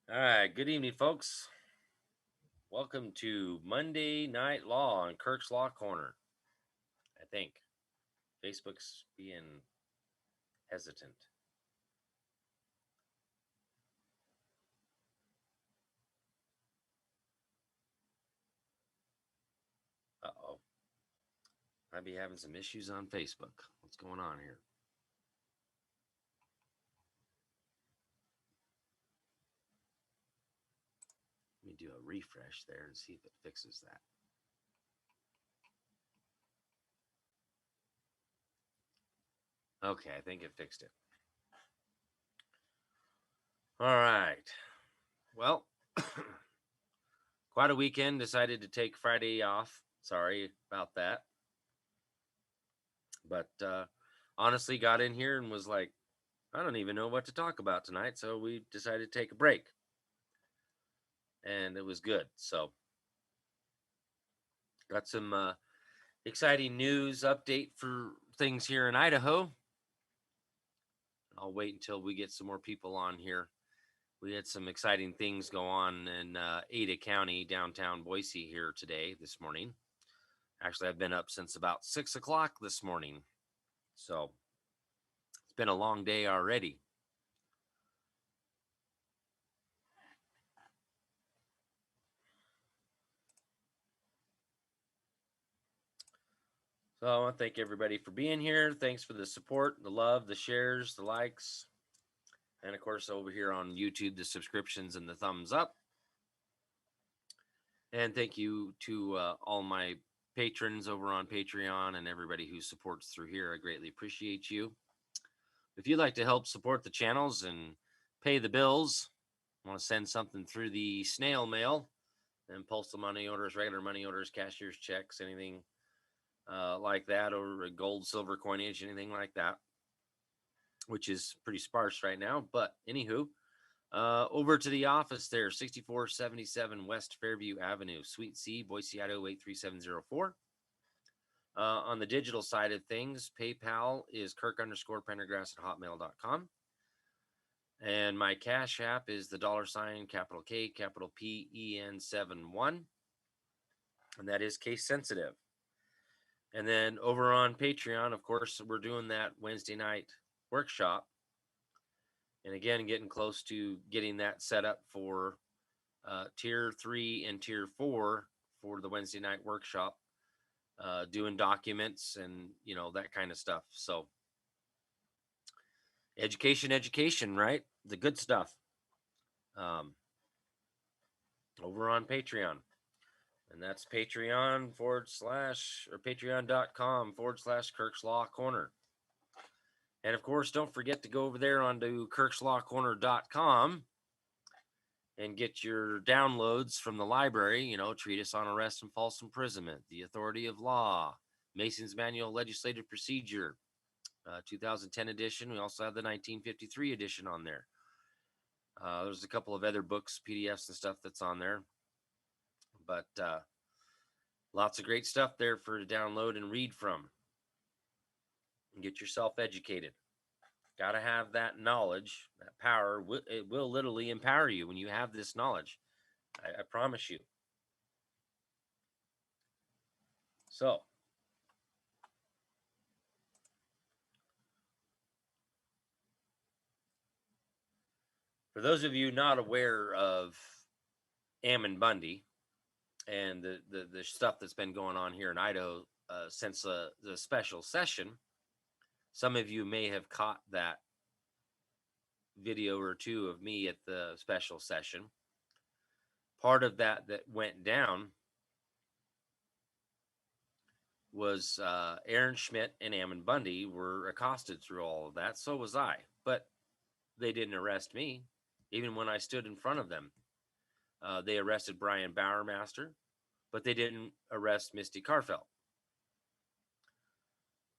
All right, good evening, folks. Welcome to Monday Night Law on Kirk's Law Corner. I think Facebook's being hesitant. Uh-oh. Might be having some issues on Facebook. What's going on here? Let me do a refresh there and see if it fixes that. Okay, I think it fixed it. All right. Well, quite a weekend. Decided to take Friday off. Sorry about that. But honestly, got in here and was like, I don't even know what to talk about tonight. So we decided to take a break. And it was good. So got some exciting news update for things here in Idaho. I'll wait until we get some more people on here. We had some exciting things go on in Ada County, downtown Boise here today, this morning. Actually, I've been up since about 6 o'clock this morning. So it's been a long day already. So I want to thank everybody for being here. Thanks for the support, the love, the shares, the likes. And of course, over here on YouTube, the subscriptions and the thumbs up. And thank you to all my patrons over on Patreon and everybody who supports through here. I greatly appreciate you. If you'd like to help support the channels and pay the bills, want to send something through the snail mail and postal money orders, regular money orders, cashier's checks, anything like that, or gold, silver coinage, anything like that, which is pretty sparse right now. But anywho, over to the office there, 6477 West Fairview Avenue, Suite C, Boise, Idaho 83704. On the digital side of things, PayPal is Kirk_Pendergrass@hotmail.com. And my Cash App is the $ capital K, capital PEN71. And that is case sensitive. And then over on Patreon, of course, we're doing that Wednesday night workshop. And again, getting close to getting that set up for tier 3 and tier 4 for the Wednesday night workshop, doing documents and that kind of stuff. So education, right? The good stuff. Over on Patreon, and that's Patreon / or patreon.com/Kirk's Law Corner. And of course, don't forget to go over there onto kirkslawcorner.com and get your downloads from the library, Treatise on Arrest and False Imprisonment, The Authority of Law, Mason's Manual of Legislative Procedure, 2010 edition. We also have the 1953 edition on there. There's a couple of other books, PDFs and stuff that's on there. But lots of great stuff there for to download and read from. And get yourself educated. Got to have that knowledge, that power. It will literally empower you when you have this knowledge. I promise you. So, for those of you not aware of Ammon Bundy and the stuff that's been going on here in Idaho since the special session, some of you may have caught that video or two of me at the special session. Part of that went down was Aaron Schmidt and Ammon Bundy were accosted through all of that. So was I, but they didn't arrest me, even when I stood in front of them. They arrested Brian Bowermaster, but they didn't arrest Misty Carfelt.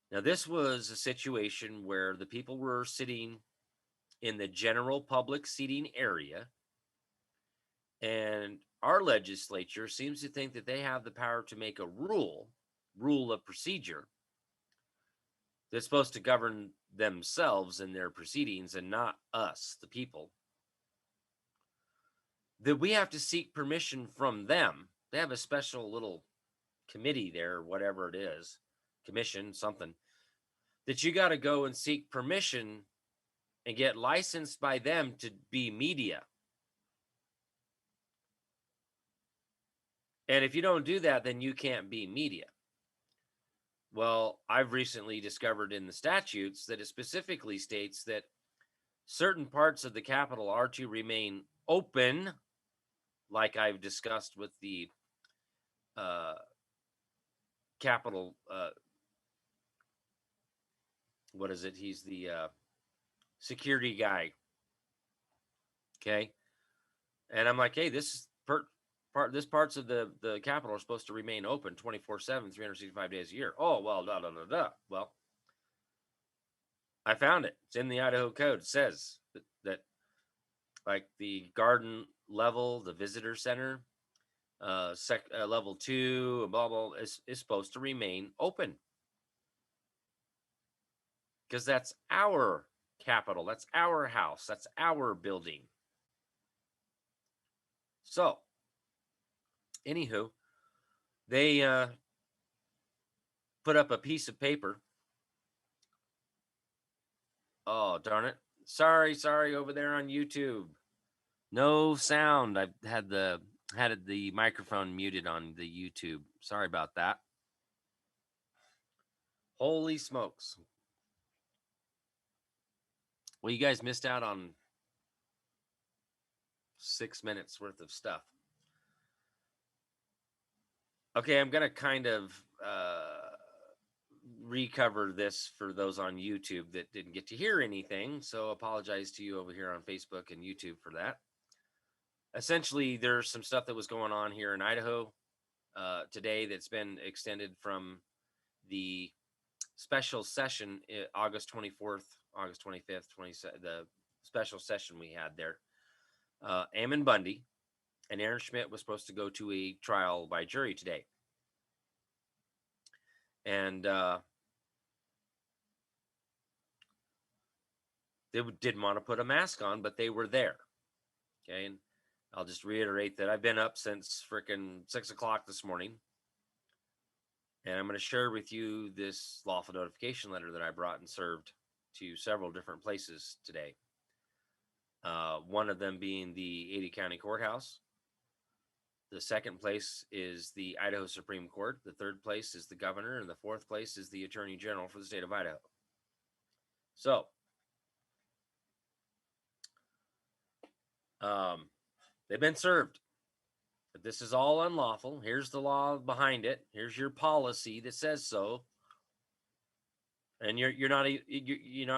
Now, this was a situation where the people were sitting in the general public seating area, and our legislature seems to think that they have the power to make a rule of procedure that's supposed to govern themselves and their proceedings and not us, the people. that we have to seek permission from them. They have a special little committee there, whatever it is, commission, something, that you got to go and seek permission and get licensed by them to be media. And if you don't do that, then you can't be media. Well, I've recently discovered in the statutes that it specifically states that certain parts of the Capitol are to remain open, like I've discussed with the Capitol. What is it? He's the security guy. Okay. And I'm like, hey, this parts of the Capitol are supposed to remain open 24/7, 365 days a year. Oh, well, da da da da. Well, I found it. It's in the Idaho code. It says that like the garden level, the visitor center, level 2, blah blah, is supposed to remain open because that's our Capitol, that's our house, that's our building. So, anywho, they put up a piece of paper. Oh, darn it. Sorry over there on YouTube. No sound. I had the microphone muted on the YouTube. Sorry about that. Holy smokes. Well, you guys missed out on 6 minutes worth of stuff. Okay, I'm going to kind of recover this for those on YouTube that didn't get to hear anything. So apologize to you over here on Facebook and YouTube for that. Essentially, there's some stuff that was going on here in Idaho today that's been extended from the special session, August 24th, August 25th, the special session we had there. Ammon Bundy and Aaron Schmidt was supposed to go to a trial by jury today. And they didn't want to put a mask on, but they were there. Okay. And I'll just reiterate that I've been up since freaking 6 o'clock this morning. And I'm going to share with you this lawful notification letter that I brought and served to several different places today. One of them being the Ada County Courthouse. The second place is the Idaho Supreme Court. The third place is the governor. And the fourth place is the Attorney General for the state of Idaho. So, they've been served. But this is all unlawful. Here's the law behind it. Here's your policy that says so. And you're not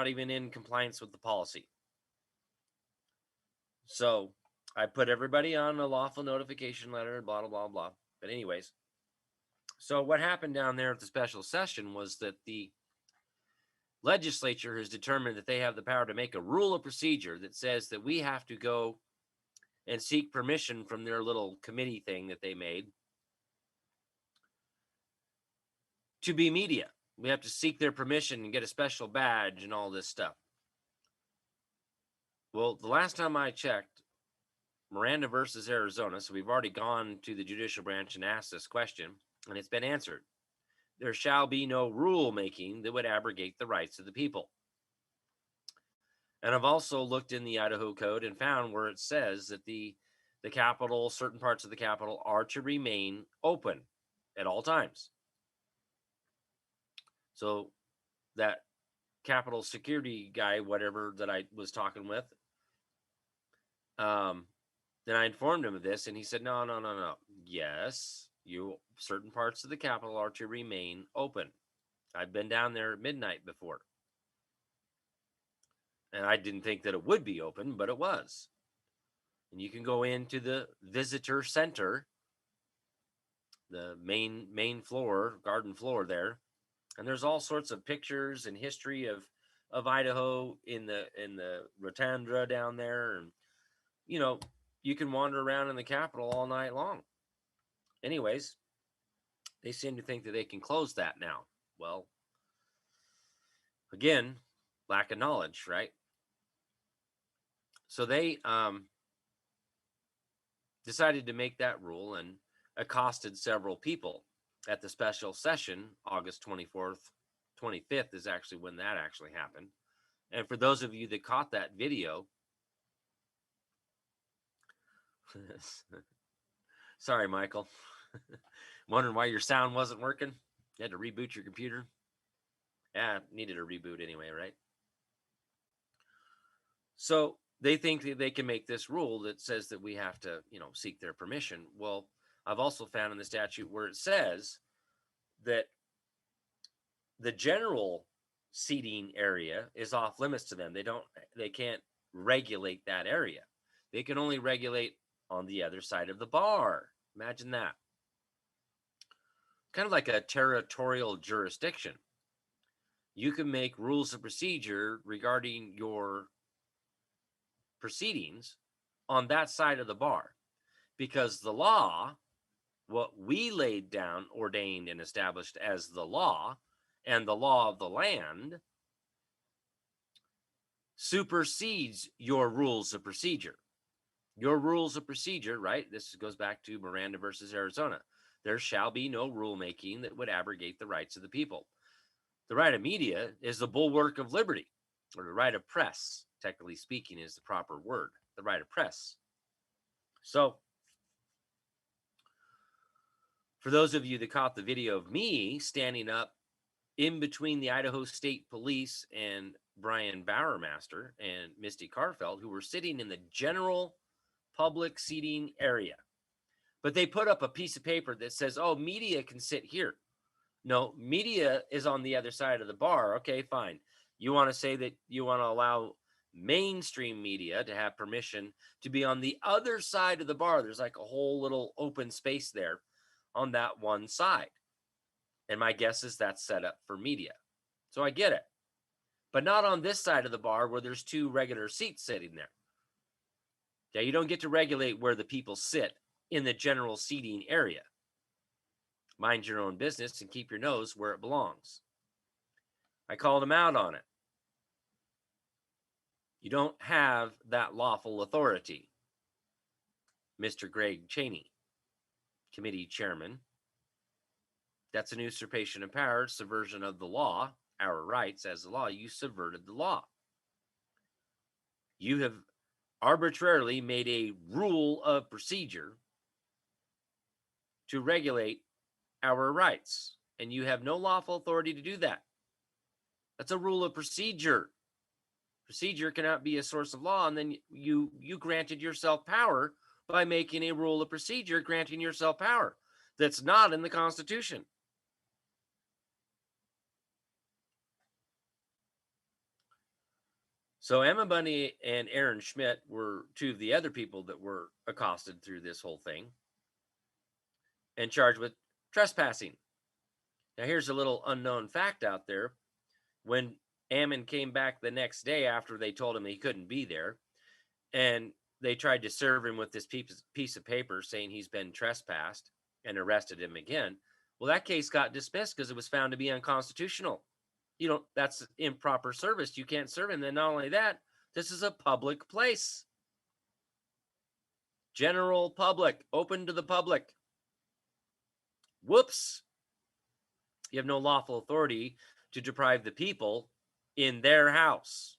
even in compliance with the policy. So I put everybody on a lawful notification letter, blah, blah, blah, blah. But anyways, so what happened down there at the special session was that the legislature has determined that they have the power to make a rule of procedure that says that we have to go and seek permission from their little committee thing that they made to be media. We have to seek their permission and get a special badge and all this stuff. Well, the last time I checked, Miranda versus Arizona, so we've already gone to the judicial branch and asked this question, and it's been answered. There shall be no rule making that would abrogate the rights of the people. And I've also looked in the Idaho code and found where it says that the Capitol, certain parts of the Capitol are to remain open at all times. So that Capitol security guy, whatever, that I was talking with, then I informed him of this, and he said, no. Yes, certain parts of the Capitol are to remain open. I've been down there at midnight before. And I didn't think that it would be open, but it was. And you can go into the visitor center, the main floor, garden floor there, and there's all sorts of pictures and history of Idaho in the rotunda down there, and you can wander around in the Capitol all night long. Anyways, they seem to think that they can close that now. Well, again, lack of knowledge, right? So they decided to make that rule and accosted several people at the special session. August 24th, 25th is actually when that actually happened. And for those of you that caught that video, sorry, Michael, wondering why your sound wasn't working. You had to reboot your computer. Yeah, needed a reboot anyway, right? So they think that they can make this rule that says that we have to, seek their permission. Well, I've also found in the statute where it says that the general seating area is off limits to them. They can't regulate that area. They can only regulate on the other side of the bar. Imagine that. Kind of like a territorial jurisdiction. You can make rules of procedure regarding your proceedings on that side of the bar, because the law, what we laid down, ordained, and established as the law, and the law of the land, supersedes your rules of procedure. Your rules of procedure, right? This goes back to Miranda versus Arizona. There shall be no rulemaking that would abrogate the rights of the people. The right of media is the bulwark of liberty, or the right of press, technically speaking, is the proper word, the right of press. So, for those of you that caught the video of me standing up in between the Idaho State Police and Brian Bowermaster and Misty Carfeld, who were sitting in the general public seating area. But they put up a piece of paper that says, oh, media can sit here. No, media is on the other side of the bar. Okay, fine. You want to say that you want to allow mainstream media to have permission to be on the other side of the bar. There's like a whole little open space there on that one side. And my guess is that's set up for media. So I get it. But not on this side of the bar where there's two regular seats sitting there. Yeah, you don't get to regulate where the people sit in the general seating area. Mind your own business and keep your nose where it belongs. I called him out on it. You don't have that lawful authority. Mr. Greg Cheney, committee chairman. That's an usurpation of power, subversion of the law, our rights as the law. You subverted the law. You have arbitrarily made a rule of procedure to regulate our rights, and you have no lawful authority to do that. That's a rule of procedure. Procedure cannot be a source of law, and then you granted yourself power by making a rule of procedure, granting yourself power that's not in the Constitution. So Emma Bunny and Aaron Schmidt were two of the other people that were accosted through this whole thing and charged with trespassing. Now, here's a little unknown fact out there. When Ammon came back the next day after they told him he couldn't be there, and they tried to serve him with this piece of paper saying he's been trespassed and arrested him again, well, that case got dismissed because it was found to be unconstitutional. That's improper service. You can't serve him. Then not only that, this is a public place. General public, open to the public. Whoops. You have no lawful authority to deprive the people in their house.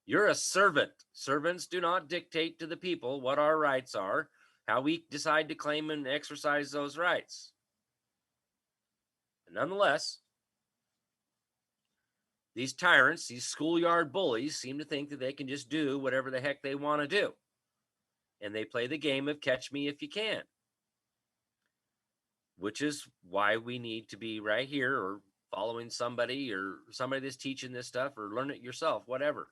You're a servant. Servants do not dictate to the people what our rights are, how we decide to claim and exercise those rights. And nonetheless, these tyrants, these schoolyard bullies, seem to think that they can just do whatever the heck they want to do. And they play the game of catch me if you can. Which is why we need to be right here, or following somebody, or somebody that's teaching this stuff, or learn it yourself, whatever.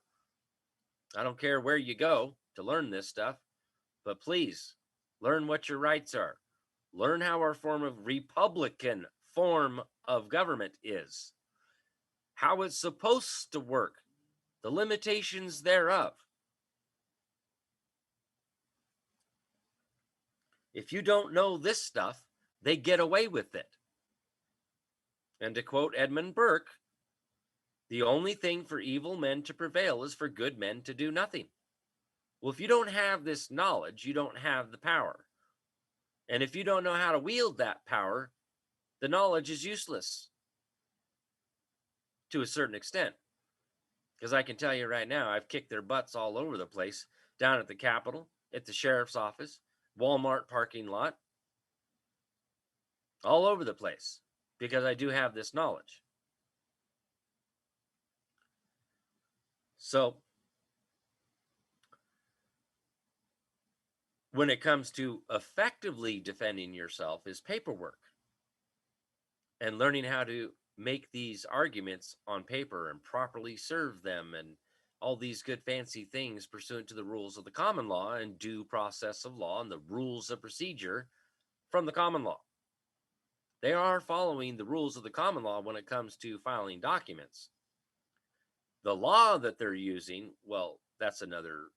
I don't care where you go to learn this stuff, but please learn what your rights are. Learn how our form of Republican form of government is, how it's supposed to work, the limitations thereof. If you don't know this stuff, they get away with it. And to quote Edmund Burke, the only thing for evil men to prevail is for good men to do nothing. Well, if you don't have this knowledge, you don't have the power. And if you don't know how to wield that power, the knowledge is useless to a certain extent. Because I can tell you right now, I've kicked their butts all over the place, down at the Capitol, at the sheriff's office, Walmart parking lot, all over the place, because I do have this knowledge. So when it comes to effectively defending yourself is paperwork and learning how to make these arguments on paper and properly serve them and all these good fancy things pursuant to the rules of the common law and due process of law and the rules of procedure from the common law. They are following the rules of the common law when it comes to filing documents. The law that they're using, well, that's another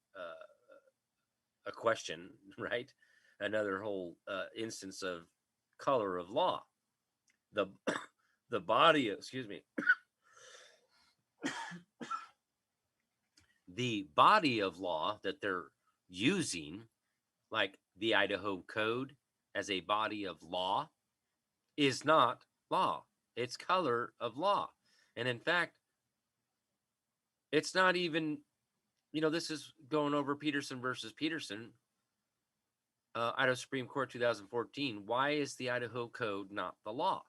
a question, right? Another whole instance of color of law. The the body, excuse me, the body of law that they're using, like the Idaho Code as a body of law, is not law. It's color of law. And in fact, it's not even, this is going over Peterson versus Peterson, Idaho Supreme Court 2014. Why is the Idaho Code not the law?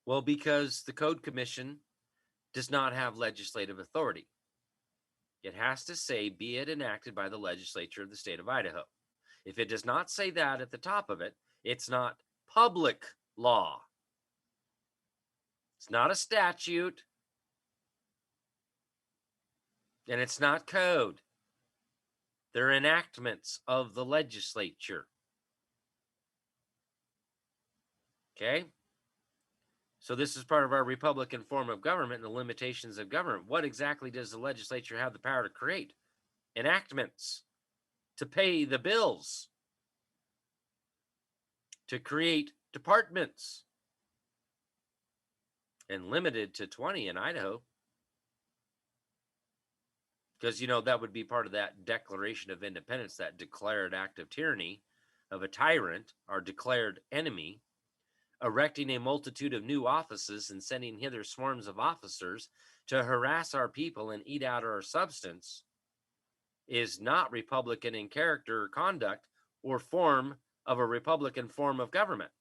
Well, because the Code Commission does not have legislative authority. It has to say, be it enacted by the legislature of the state of Idaho. If it does not say that at the top of it, it's not public law. It's not a statute. And it's not code. They're enactments of the legislature. Okay? So this is part of our Republican form of government and the limitations of government. What exactly does the legislature have the power to create? Enactments to pay the bills, to create departments, and limited to 20 in Idaho. Because, that would be part of that Declaration of Independence, that declared act of tyranny of a tyrant, our declared enemy, erecting a multitude of new offices and sending hither swarms of officers to harass our people and eat out our substance, is not Republican in character or conduct or form of a Republican form of government.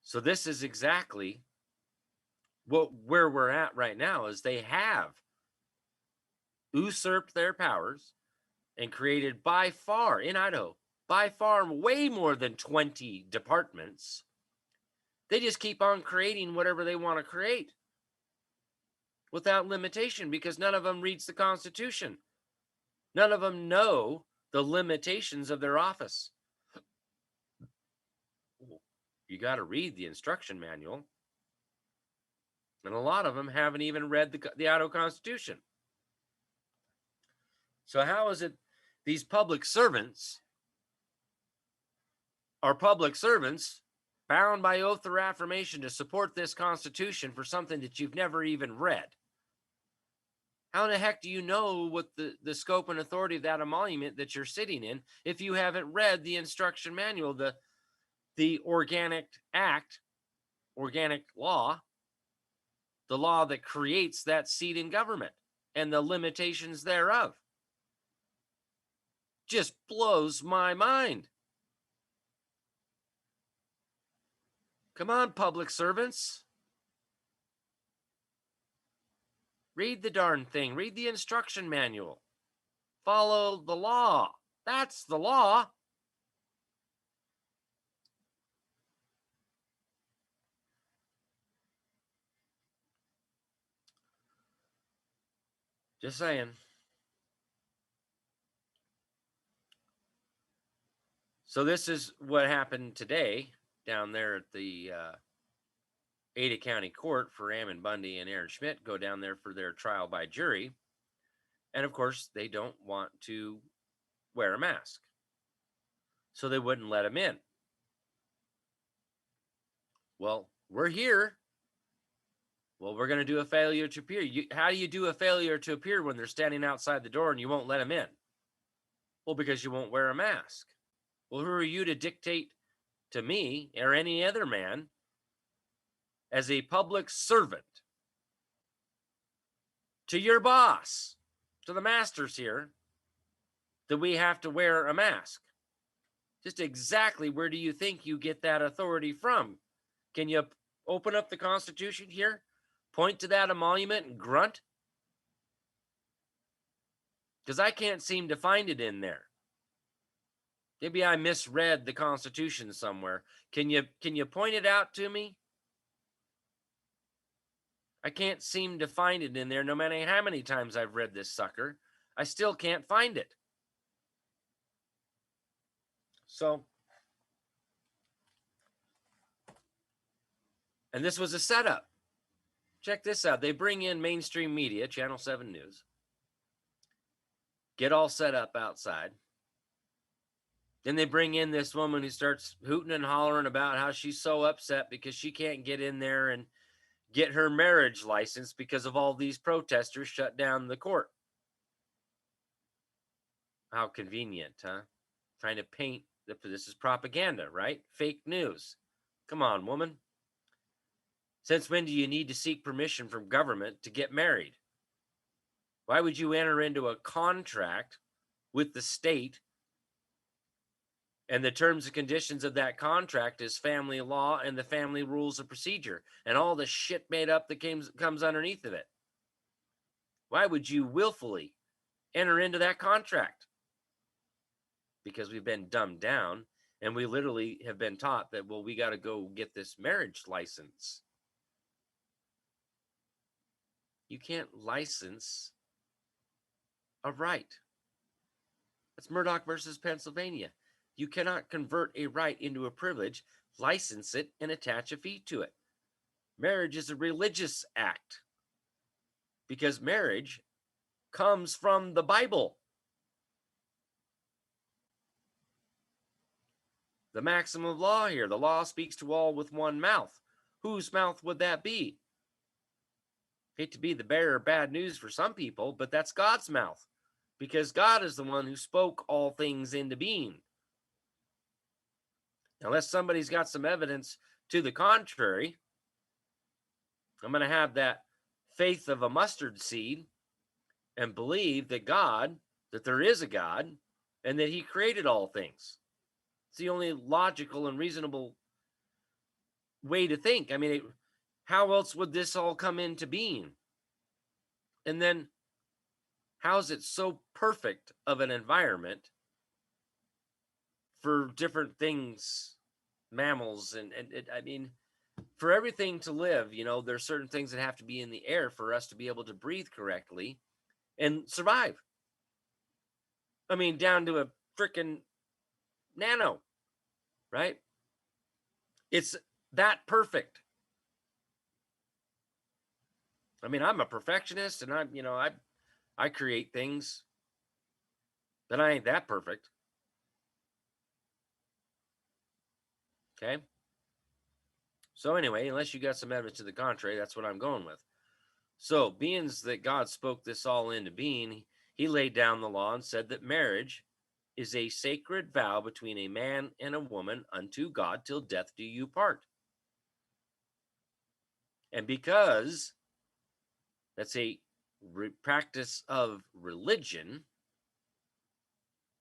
So this is exactly where we're at right now, is they have usurped their powers and created by far, in Idaho, by far way more than 20 departments. They just keep on creating whatever they want to create without limitation, because none of them reads the Constitution. None of them know the limitations of their office. You got to read the instruction manual. And a lot of them haven't even read the Idaho Constitution. So how is it these public servants are public servants bound by oath or affirmation to support this Constitution for something that you've never even read? How in the heck do you know what the scope and authority of that emolument that you're sitting in if you haven't read the instruction manual, the organic act, organic law, the law that creates that seat in government and the limitations thereof? Just blows my mind. Come on, public servants. Read the darn thing. Read the instruction manual. Follow the law. That's the law. Just saying. So this is what happened today down there at the Ada County Court for Ammon Bundy and Aaron Schmidt. Go down there for their trial by jury. And of course, they don't want to wear a mask. So they wouldn't let them in. Well, we're here. Well, we're going to do a failure to appear. How do you do a failure to appear when they're standing outside the door and you won't let them in? Well, because you won't wear a mask. Well, who are you to dictate to me or any other man as a public servant to your boss, to the masters here, that we have to wear a mask? Just exactly where do you think you get that authority from? Can you open up the Constitution here, point to that emolument and grunt? Because I can't seem to find it in there. Maybe I misread the Constitution somewhere. Can you point it out to me? I can't seem to find it in there, no matter how many times I've read this sucker. I still can't find it. So, and this was a setup. Check this out. They bring in mainstream media, Channel 7 News, get all set up outside. Then they bring in this woman who starts hooting and hollering about how she's so upset because she can't get in there and get her marriage license because of all these protesters shut down the court. How convenient, huh? Trying to paint that this is propaganda, right? Fake news. Come on, woman. Since when do you need to seek permission from government to get married? Why would you enter into a contract with the state and the terms and conditions of that contract is family law and the family rules of procedure and all the shit made up that comes underneath of it? Why would you willfully enter into that contract? Because we've been dumbed down and we literally have been taught that, well, we got to go get this marriage license. You can't license a right. That's Murdoch versus Pennsylvania. You cannot convert a right into a privilege, license it, and attach a fee to it. Marriage is a religious act because marriage comes from the Bible. The maxim of law here, the law speaks to all with one mouth. Whose mouth would that be? Hate to be the bearer of bad news for some people, but that's God's mouth, because God is the one who spoke all things into being. Unless somebody's got some evidence to the contrary, I'm going to have that faith of a mustard seed and believe that there is a God, and that he created all things. It's the only logical and reasonable way to think. I mean, how else would this all come into being? And then how's it so perfect of an environment for different things, mammals, and I mean, for everything to live, there's certain things that have to be in the air for us to be able to breathe correctly and survive. I mean, down to a freaking nano, right? It's that perfect. I mean, I'm a perfectionist, and I create things, but I ain't that perfect. Okay. So anyway, unless you got some evidence to the contrary, that's what I'm going with. So, being that God spoke this all into being, he laid down the law and said that marriage is a sacred vow between a man and a woman unto God till death do you part. And because that's a practice of religion,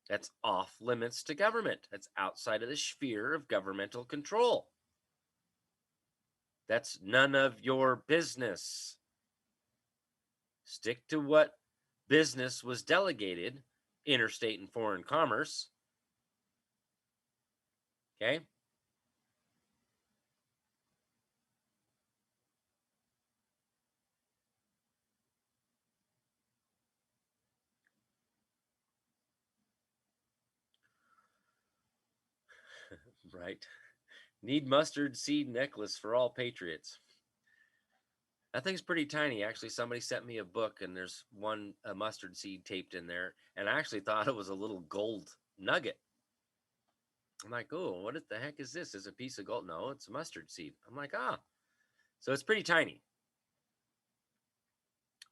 that's off limits to government. That's outside of the sphere of governmental control. That's none of your business. Stick to what business was delegated, interstate and foreign commerce. Okay? Right. Need mustard seed necklace for all patriots. That thing's pretty tiny. Actually, somebody sent me a book and there's a mustard seed taped in there. And I actually thought it was a little gold nugget. I'm like, oh, what the heck is this? Is it a piece of gold? No, it's a mustard seed. I'm like, ah. So it's pretty tiny.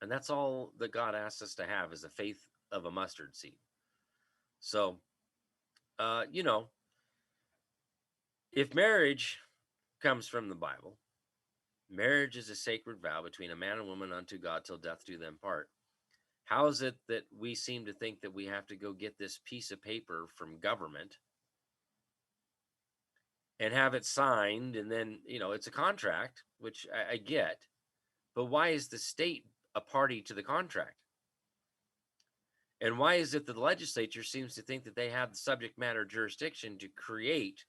And that's all that God asks us to have is the faith of a mustard seed. So, you know, if marriage comes from the Bible, marriage is a sacred vow between a man and woman unto God till death do them part. How is it that we seem to think that we have to go get this piece of paper from government and have it signed? And then, it's a contract, which I get. But why is the state a party to the contract? And why is it that the legislature seems to think that they have the subject matter jurisdiction to create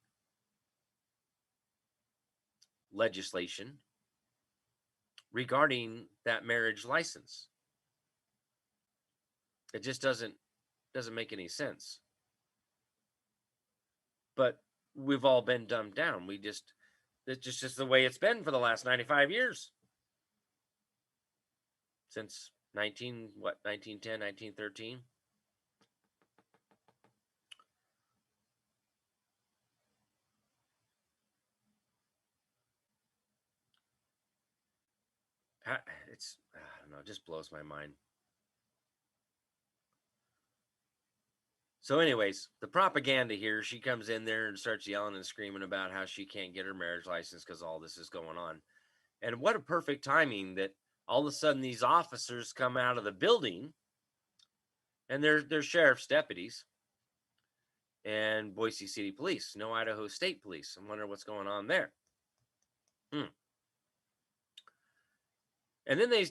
legislation regarding that marriage license? It just doesn't make any sense. But we've all been dumbed down. It's just the way it's been for the last 95 years. Since 1910, 1913. It's, I don't know, it just blows my mind. So anyways, the propaganda here, she comes in there and starts yelling and screaming about how she can't get her marriage license because all this is going on. And what a perfect timing that all of a sudden these officers come out of the building, and they're sheriff's deputies and Boise City Police, no Idaho State Police. I wonder what's going on there. And then they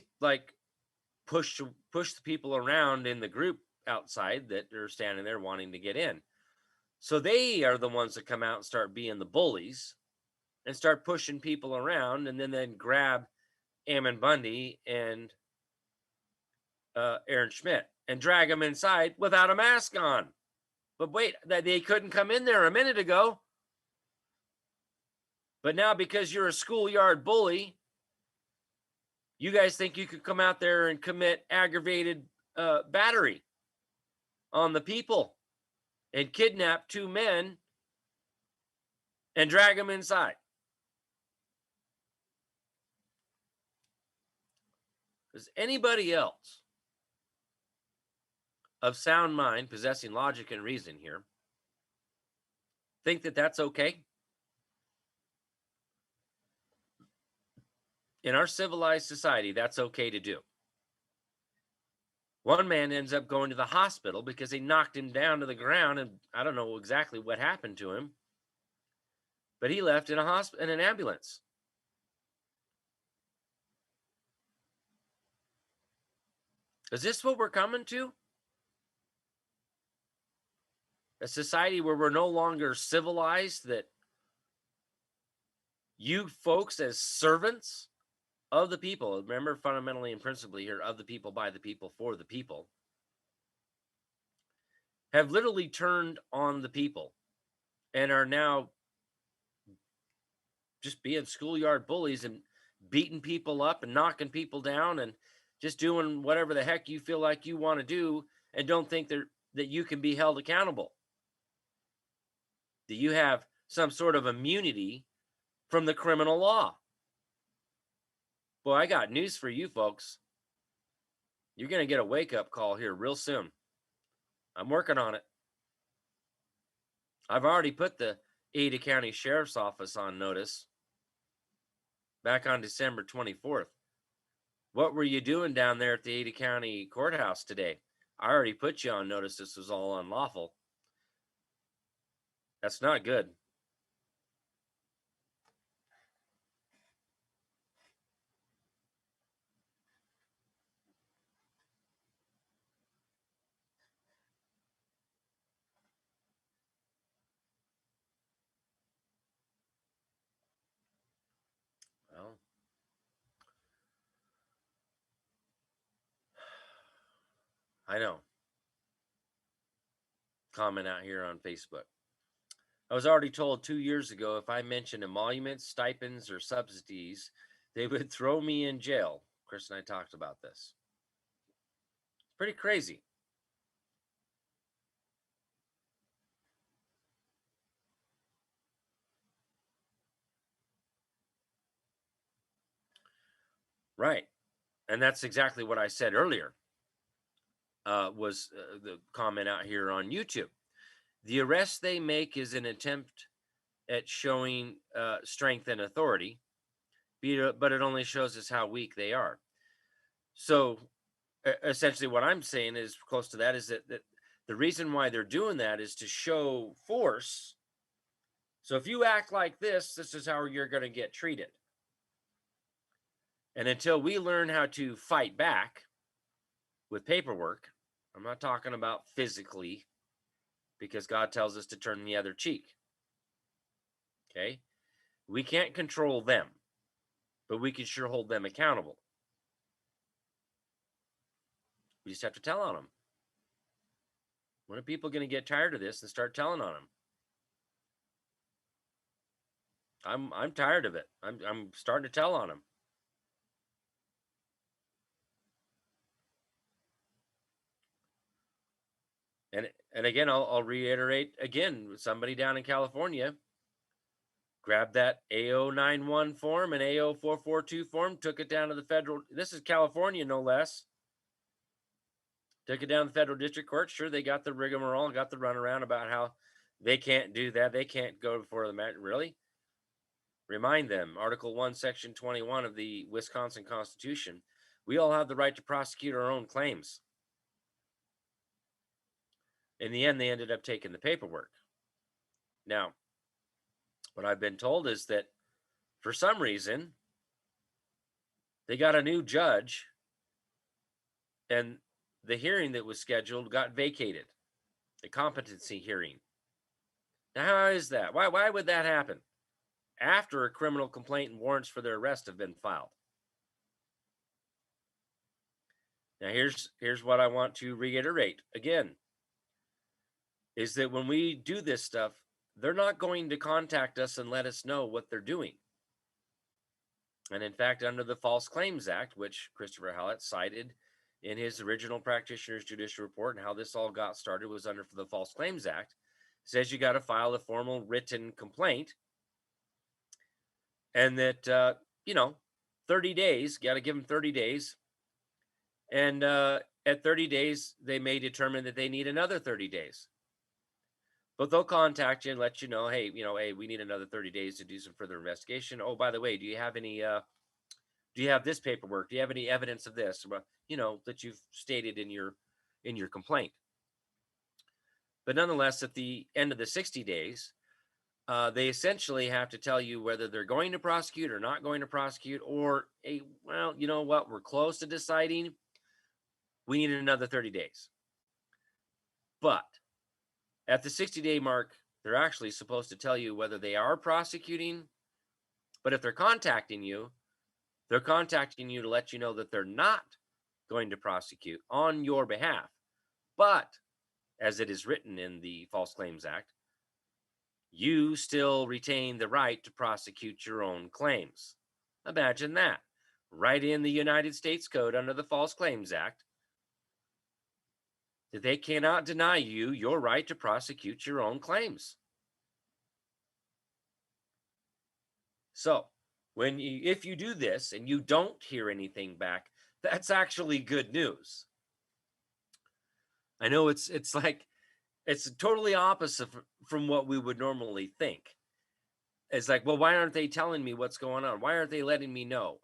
push the people around in the group outside that are standing there wanting to get in. So they are the ones that come out and start being the bullies and start pushing people around, and then grab Ammon Bundy and Aaron Schmidt and drag them inside without a mask on. But wait, they couldn't come in there a minute ago. But now, because you're a schoolyard bully, you guys think you could come out there and commit aggravated battery on the people and kidnap two men and drag them inside. Does anybody else of sound mind, possessing logic and reason here, think that that's okay? In our civilized society, that's okay to do. One man ends up going to the hospital because they knocked him down to the ground, and I don't know exactly what happened to him, but he left in an ambulance. Is this what we're coming to? A society where we're no longer civilized, that you folks as servants of the people, remember fundamentally and principally here, of the people, by the people, for the people, have literally turned on the people and are now just being schoolyard bullies and beating people up and knocking people down and just doing whatever the heck you feel like you want to do, and don't think that you can be held accountable. That you have some sort of immunity from the criminal law. Boy, I got news for you folks. You're going to get a wake-up call here real soon. I'm working on it. I've already put the Ada County Sheriff's Office on notice back on December 24th. What were you doing down there at the Ada County courthouse today? I already put you on notice this was all unlawful. That's not good. Well, I know. Comment out here on Facebook. I was already told 2 years ago if I mentioned emoluments, stipends, or subsidies, they would throw me in jail. Chris and I talked about this. It's pretty crazy. Right. And that's exactly what I said earlier, was the comment out here on YouTube. The arrest they make is an attempt at showing strength and authority, but it only shows us how weak they are. So essentially what I'm saying is close to that, is that the reason why they're doing that is to show force. So if you act like this is how you're going to get treated. And until we learn how to fight back with paperwork, I'm not talking about physically, because God tells us to turn the other cheek. Okay? We can't control them, but we can sure hold them accountable. We just have to tell on them. When are people going to get tired of this and start telling on them? I'm tired of it. I'm starting to tell on them. And again, I'll reiterate again, somebody down in California grabbed that A091 form and A0442 form, took it down to the federal, this is California, no less. Took it down to the federal district court. Sure, they got the rigmarole, got the runaround about how they can't do that. They can't go before the matter. Really? Remind them, Article 1, Section 21 of the Wisconsin Constitution, we all have the right to prosecute our own claims. In the end, they ended up taking the paperwork. Now, what I've been told is that for some reason, they got a new judge, and the hearing that was scheduled got vacated, the competency hearing. Now, how is that? Why would that happen after a criminal complaint and warrants for their arrest have been filed? Now, here's what I want to reiterate again, is that when we do this stuff, they're not going to contact us and let us know what they're doing. And in fact, under the False Claims Act, which Christopher Hallett cited in his original practitioner's judicial report, and how this all got started was under the False Claims Act, says you got to file a formal written complaint, and that 30 days, got to give them 30 days, and at 30 days they may determine that they need another 30 days, but they'll contact you and let you know, hey, hey, we need another 30 days to do some further investigation. Oh, by the way, do you have this paperwork? Do you have any evidence of this, that you've stated in your complaint? But nonetheless, at the end of the 60 days, they essentially have to tell you whether they're going to prosecute or not going to prosecute, or, hey, well, you know what? We're close to deciding. We need another 30 days. But at the 60-day mark, they're actually supposed to tell you whether they are prosecuting. But if they're contacting you to let you know that they're not going to prosecute on your behalf. But as it is written in the False Claims Act, you still retain the right to prosecute your own claims. Imagine that. Right in the United States Code under the False Claims Act, that they cannot deny you your right to prosecute your own claims. So, if you do this and you don't hear anything back, that's actually good news. I know it's totally opposite from what we would normally think. It's like, well, why aren't they telling me what's going on? Why aren't they letting me know?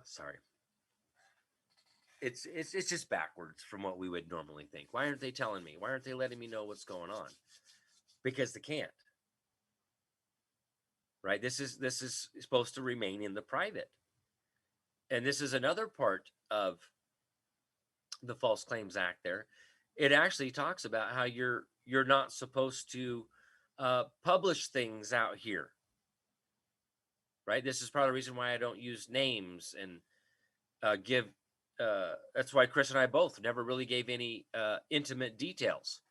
Sorry. It's just backwards from what we would normally think. Why aren't they telling me? Why aren't they letting me know what's going on? Because they can't. Right? This is supposed to remain in the private. And this is another part of the False Claims Act there. It actually talks about how you're not supposed to publish things out here. Right? This is part of the reason why I don't use names and give. That's why Chris and I both never really gave any intimate details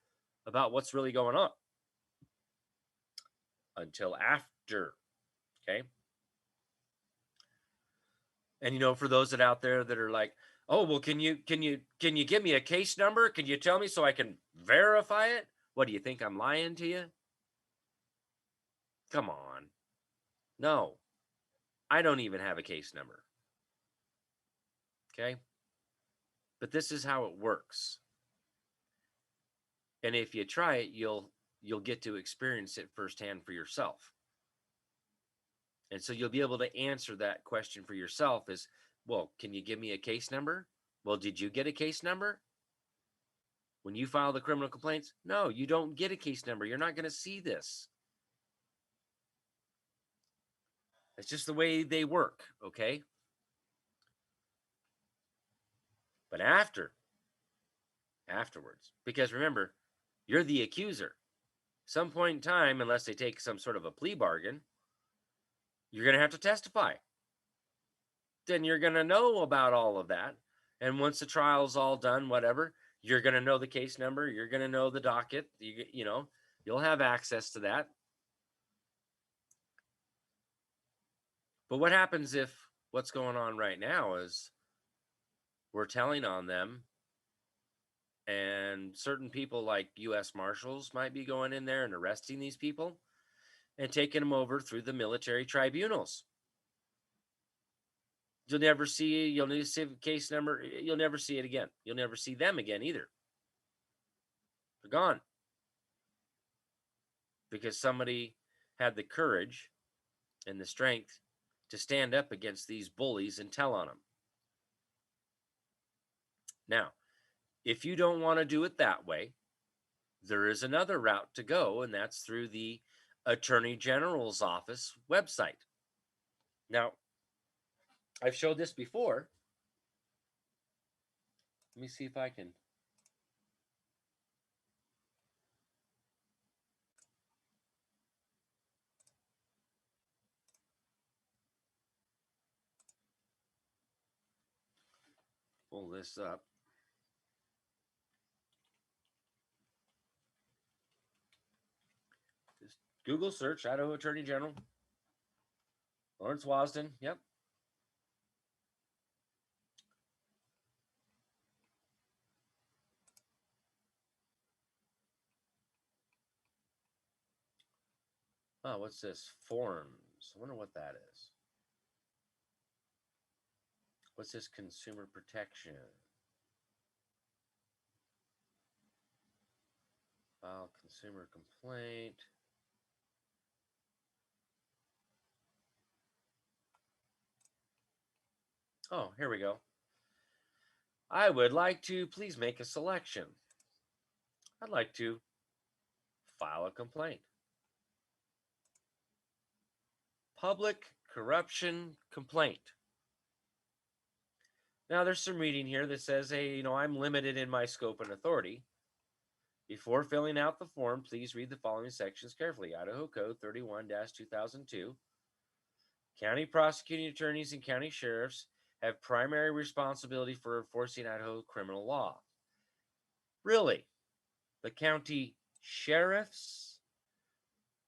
about what's really going on until after. Okay. And for those that out there that are like, Oh, well, can you give me a case number? Can you tell me so I can verify it? What do you think I'm lying to you? Come on. No. I don't even have a case number. Okay? But this is how it works. And if you try it, you'll get to experience it firsthand for yourself. And so you'll be able to answer that question for yourself is, well, can you give me a case number? Well, did you get a case number? When you file the criminal complaints? No, you don't get a case number. You're not going to see this. It's just the way they work, okay? But afterwards, because remember, you're the accuser. Some point in time, unless they take some sort of a plea bargain, you're going to have to testify. Then you're going to know about all of that. And once the trial's all done, whatever, you're going to know the case number. You're going to know the docket. You'll have access to that. But what happens if what's going on right now is we're telling on them, and certain people like U.S. Marshals might be going in there and arresting these people and taking them over through the military tribunals. You'll never see a case number. You'll never see it again. You'll never see them again either. They're gone. Because somebody had the courage and the strength to stand up against these bullies and tell on them. Now, if you don't want to do it that way, there is another route to go, and that's through the Attorney General's office website. Now, I've showed this before. Let me see if I can. Pull this up. Just Google search Idaho Attorney General Lawrence Wasden. Yep. Oh, what's this? Forms. I wonder what that is. What's this? Consumer protection. File consumer complaint. Oh, here we go. I would like to please make a selection. I'd like to file a complaint. Public corruption complaint. Now, there's some reading here that says, hey, I'm limited in my scope and authority. Before filling out the form, please read the following sections carefully. Idaho Code 31-2002. County prosecuting attorneys and county sheriffs have primary responsibility for enforcing Idaho criminal law. Really? The county sheriffs?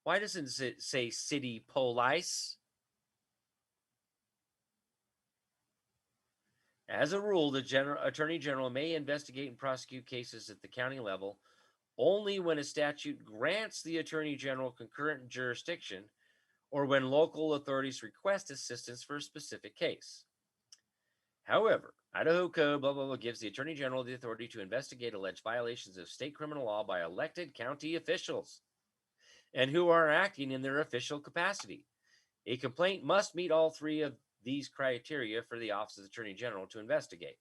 Why doesn't it say city police? As a rule, the Attorney General may investigate and prosecute cases at the county level only when a statute grants the Attorney General concurrent jurisdiction or when local authorities request assistance for a specific case. However, Idaho Code blah, blah, blah gives the Attorney General the authority to investigate alleged violations of state criminal law by elected county officials and who are acting in their official capacity. A complaint must meet all three of these criteria for the Office of the Attorney General to investigate.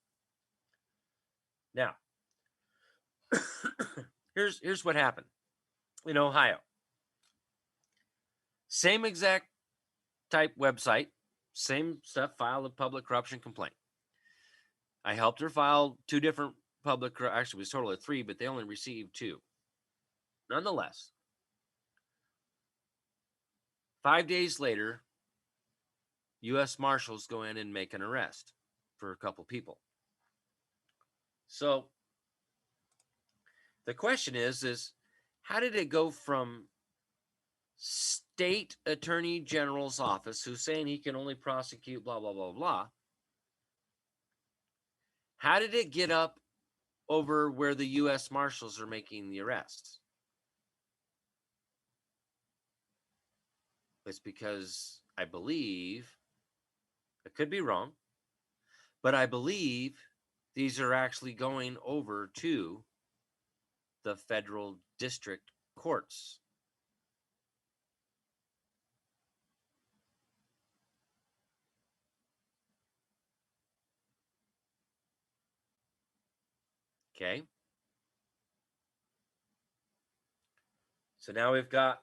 Now, here's what happened in Ohio. Same exact type website, same stuff, file a public corruption complaint. I helped her file two different actually it was total of three, but they only received two. Nonetheless, 5 days later, U.S. Marshals go in and make an arrest for a couple people. So the question is how did it go from state attorney general's office, who's saying he can only prosecute blah, blah, blah, blah, How did it get up over where the U.S. Marshals are making the arrests? It's because I believe, I could be wrong, but I believe these are actually going over to the federal district courts. Okay. So now we've got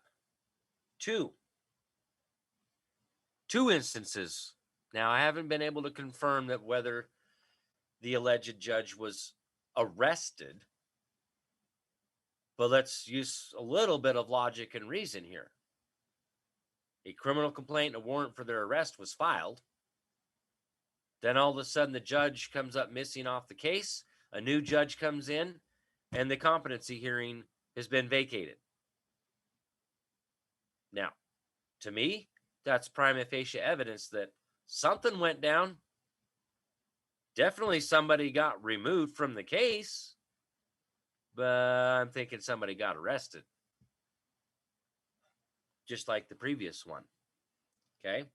two instances. Now, I haven't been able to confirm that whether the alleged judge was arrested, but let's use a little bit of logic and reason here. A criminal complaint, a warrant for their arrest was filed. Then all of a sudden, the judge comes up missing off the case. A new judge comes in, and the competency hearing has been vacated. Now, to me, that's prima facie evidence that something went down. Definitely somebody got removed from the case, but I'm thinking somebody got arrested, just like the previous one. Okay,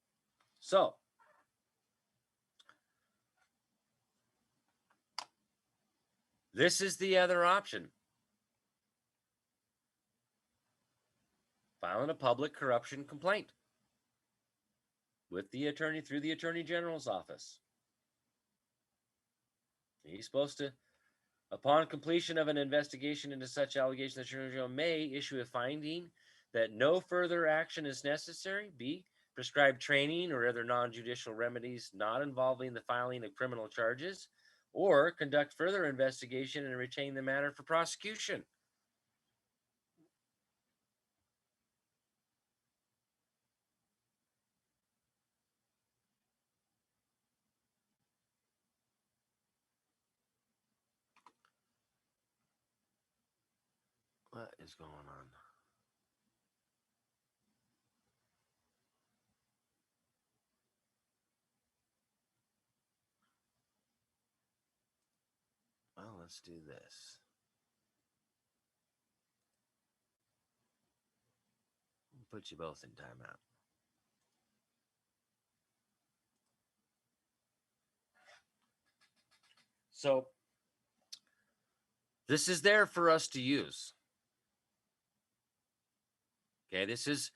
so this is the other option. Filing a public corruption complaint with the attorney through the Attorney General's office. He's supposed to, upon completion of an investigation into such allegations, the Attorney General may issue a finding that no further action is necessary. B, prescribe training or other non-judicial remedies not involving the filing of criminal charges, or conduct further investigation and retain the matter for prosecution. What is going on? Well, let's do this. We'll put you both in timeout. So, this is there for us to use. Okay, this is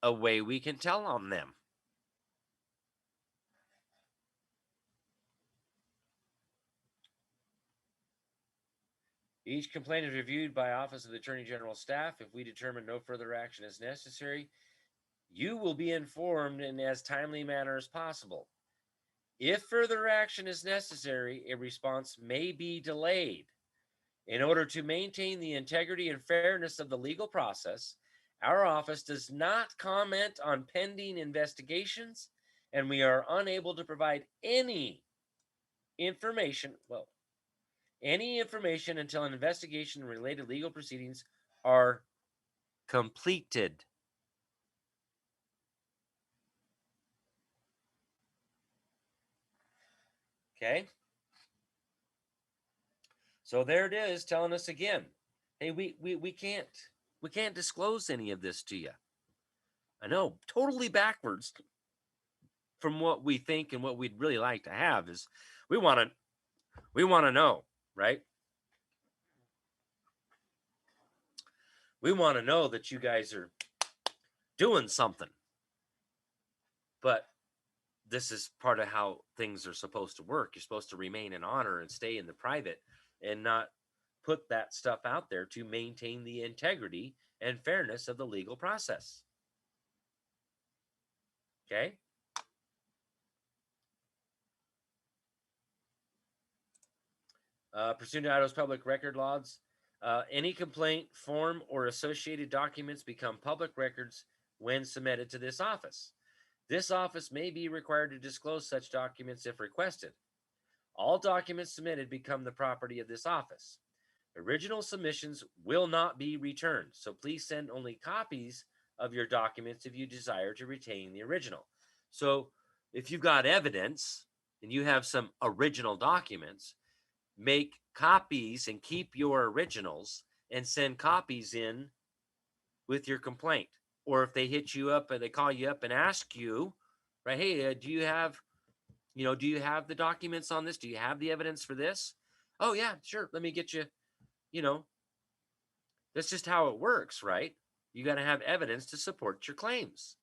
a way we can tell on them. Each complaint is reviewed by Office of the Attorney General staff. If we determine no further action is necessary, you will be informed in as timely manner as possible. If further action is necessary, a response may be delayed. In order to maintain the integrity and fairness of the legal process, our office does not comment on pending investigations, and we are unable to provide any information until an investigation and related legal proceedings are completed. Okay? So there it is, telling us again, hey, we can't disclose any of this to you. I know, totally backwards from what we think and what we'd really like to have is we want to know, right? We want to know that you guys are doing something. But this is part of how things are supposed to work. You're supposed to remain in honor and stay in the private and not put that stuff out there to maintain the integrity and fairness of the legal process. Okay? Pursuant to Idaho's public record laws, any complaint, form, or associated documents become public records when submitted to this office. This office may be required to disclose such documents if requested. All documents submitted become the property of this office. Original submissions will not be returned, so please send only copies of your documents if you desire to retain the original. So if you've got evidence and you have some original documents, make copies and keep your originals and send copies in with your complaint. Or if they hit you up and they call you up and ask you, right, hey, do you have the documents on this? Do you have the evidence for this? Oh, yeah, sure. Let me get you, you know, that's just how it works, right? You got to have evidence to support your claims.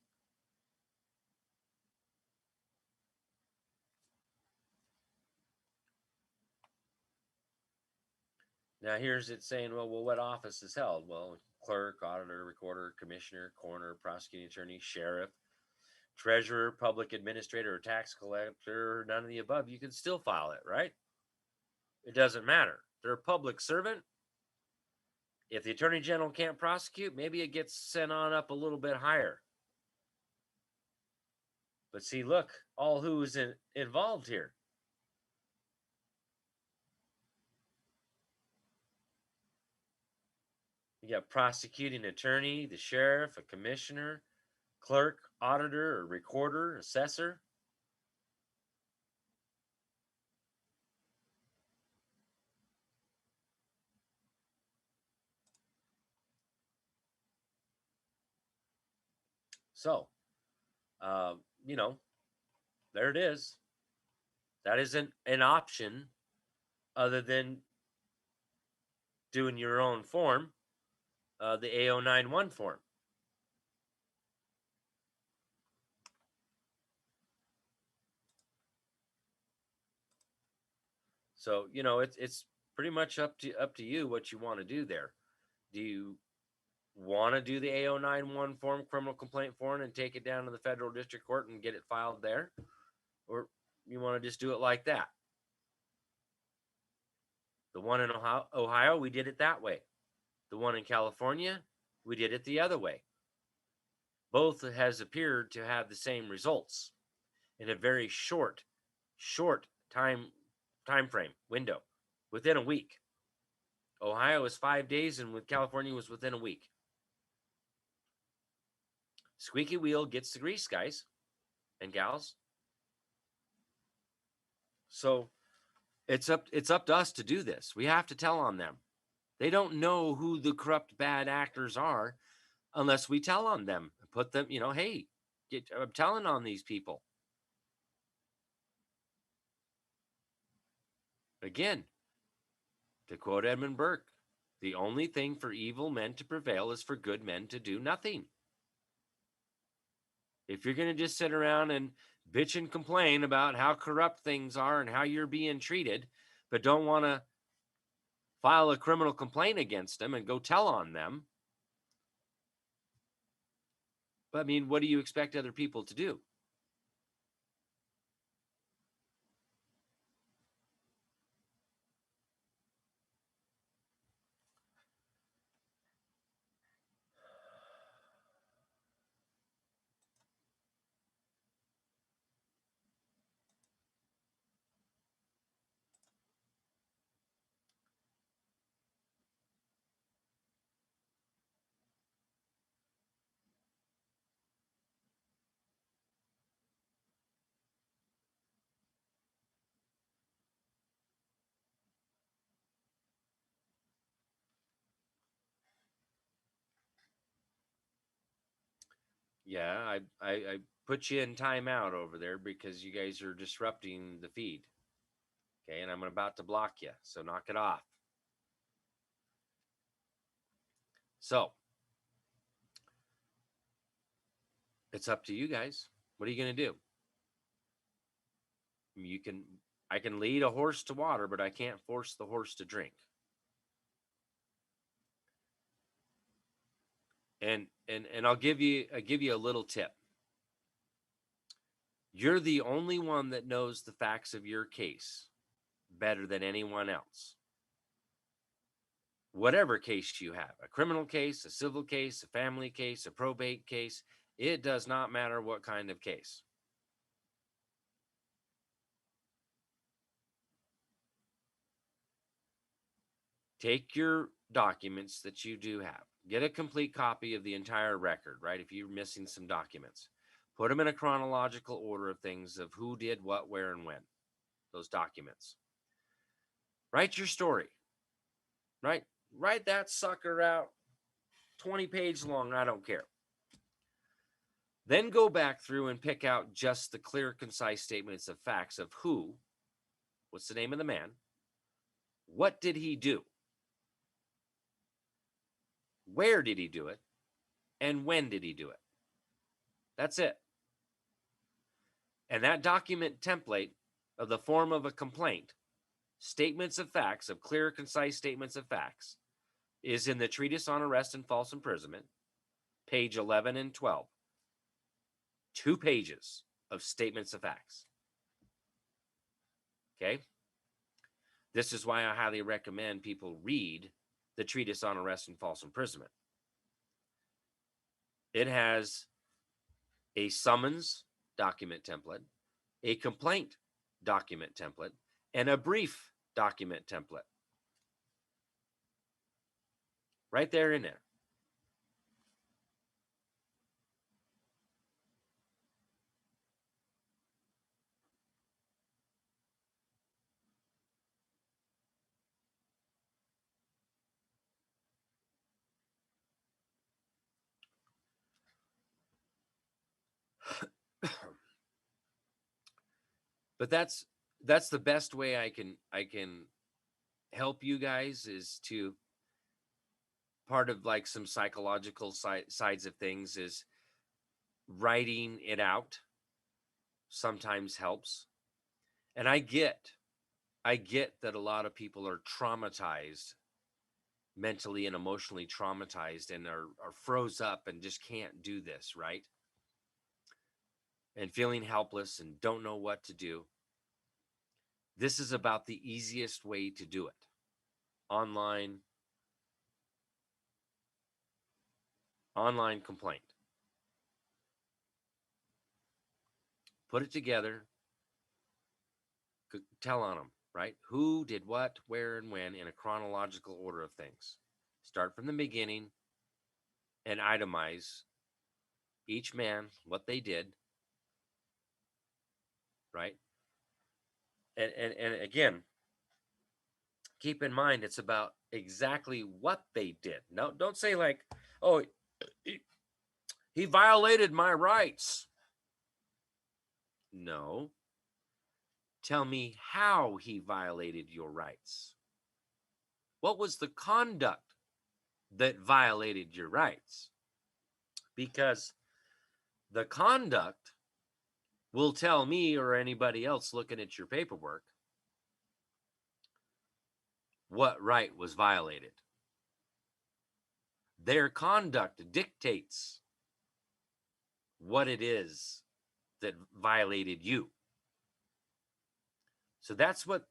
Now, here's it saying, well, what office is held? Well, clerk, auditor, recorder, commissioner, coroner, prosecuting attorney, sheriff, treasurer, public administrator, or tax collector, none of the above. You can still file it, right? It doesn't matter. They're a public servant. If the attorney general can't prosecute, maybe it gets sent on up a little bit higher. But see, look, all who's involved here. You got prosecuting attorney, the sheriff, a commissioner, clerk, auditor, or recorder, assessor. So, you know, there it is. That isn't an option other than doing your own form, the A091 form. So, it's pretty much up to you what you want to do there. Do you want to do the A091 form, criminal complaint form, and take it down to the federal district court and get it filed there? Or you want to just do it like that? The one in Ohio, we did it that way. The one in California, we did it the other way. Both has appeared to have the same results in a very short time frame window, within a week. Ohio is 5 days, and with California was within a week. Squeaky wheel gets the grease, guys and gals. So it's up to us to do this. We have to tell on them. They don't know who the corrupt bad actors are unless we tell on them. Put them, hey, I'm telling on these people. Again, to quote Edmund Burke, the only thing for evil men to prevail is for good men to do nothing. If you're going to just sit around and bitch and complain about how corrupt things are and how you're being treated, but don't want to file a criminal complaint against them and go tell on them, but I mean, what do you expect other people to do? Yeah, I put you in timeout over there because you guys are disrupting the feed. Okay, and I'm about to block you, so knock it off. So it's up to you guys. What are you going to do? I can lead a horse to water, but I can't force the horse to drink. And I'll give you a little tip. You're the only one that knows the facts of your case better than anyone else. Whatever case you have, a criminal case, a civil case, a family case, a probate case, it does not matter what kind of case. Take your documents that you do have, get a complete copy of the entire record, right? If you're missing some documents, put them in a chronological order of things of who did what, where, and when, those documents. Write your story. Right? Write that sucker out 20 pages long. I don't care. Then go back through and pick out just the clear, concise statements of facts of who, what's the name of the man, what did he do, where did he do it, and when did he do it. That's it. And that document template of the form of a complaint, statements of facts, of clear, concise statements of facts, is in the Treatise on Arrest and False Imprisonment, page 11 and 12. 2 pages of statements of facts. Okay? This is why I highly recommend people read the Treatise on Arrest and False Imprisonment. It has a summons document template, a complaint document template, and a brief document template. Right there in there. But that's the best way I can help you guys, is to, part of like some psychological sides of things is writing it out sometimes helps. And I get that a lot of people are traumatized, mentally and emotionally traumatized, and are froze up and just can't do this, right? And feeling helpless and don't know what to do. This is about the easiest way to do it. Online complaint. Put it together. Tell on them, right? Who did what, where, and when in a chronological order of things. Start from the beginning and itemize each man, what they did, right? And again, keep in mind, it's about exactly what they did. No, don't say like, oh, he violated my rights. No. Tell me how he violated your rights. What was the conduct that violated your rights? Because the conduct will tell me or anybody else looking at your paperwork what right was violated. Their conduct dictates what it is that violated you. So that's what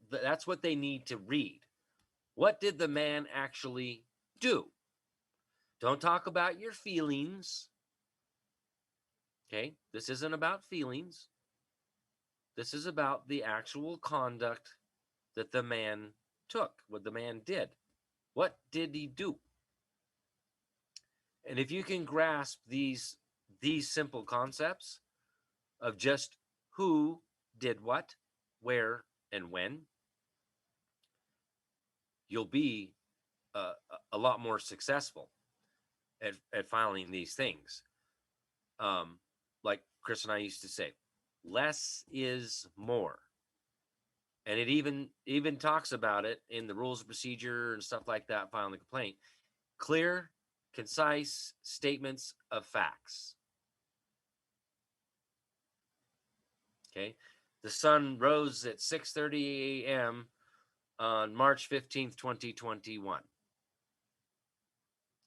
they need to read. What did the man actually do? Don't talk about your feelings. Okay? This isn't about feelings. This is about the actual conduct that the man took, what the man did. What did he do? And if you can grasp these simple concepts of just who did what, where, and when, you'll be a lot more successful at filing these things. Like Chris and I used to say, less is more. And it even talks about it in the rules of procedure and stuff like that, filing the complaint. Clear, concise statements of facts. Okay. The sun rose at 6:30 a.m. on March 15th, 2021.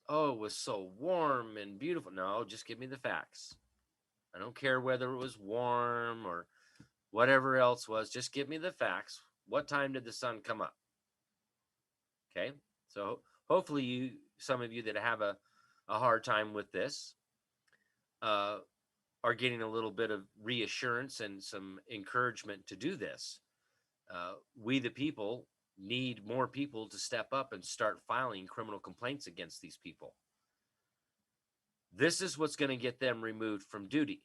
Oh, it was so warm and beautiful. No, just give me the facts. I don't care whether it was warm or whatever else was. Just give me the facts. What time did the sun come up? Okay. So hopefully some of you that have a hard time with this, are getting a little bit of reassurance and some encouragement to do this. We, the people, need more people to step up and start filing criminal complaints against these people. This is what's going to get them removed from duty.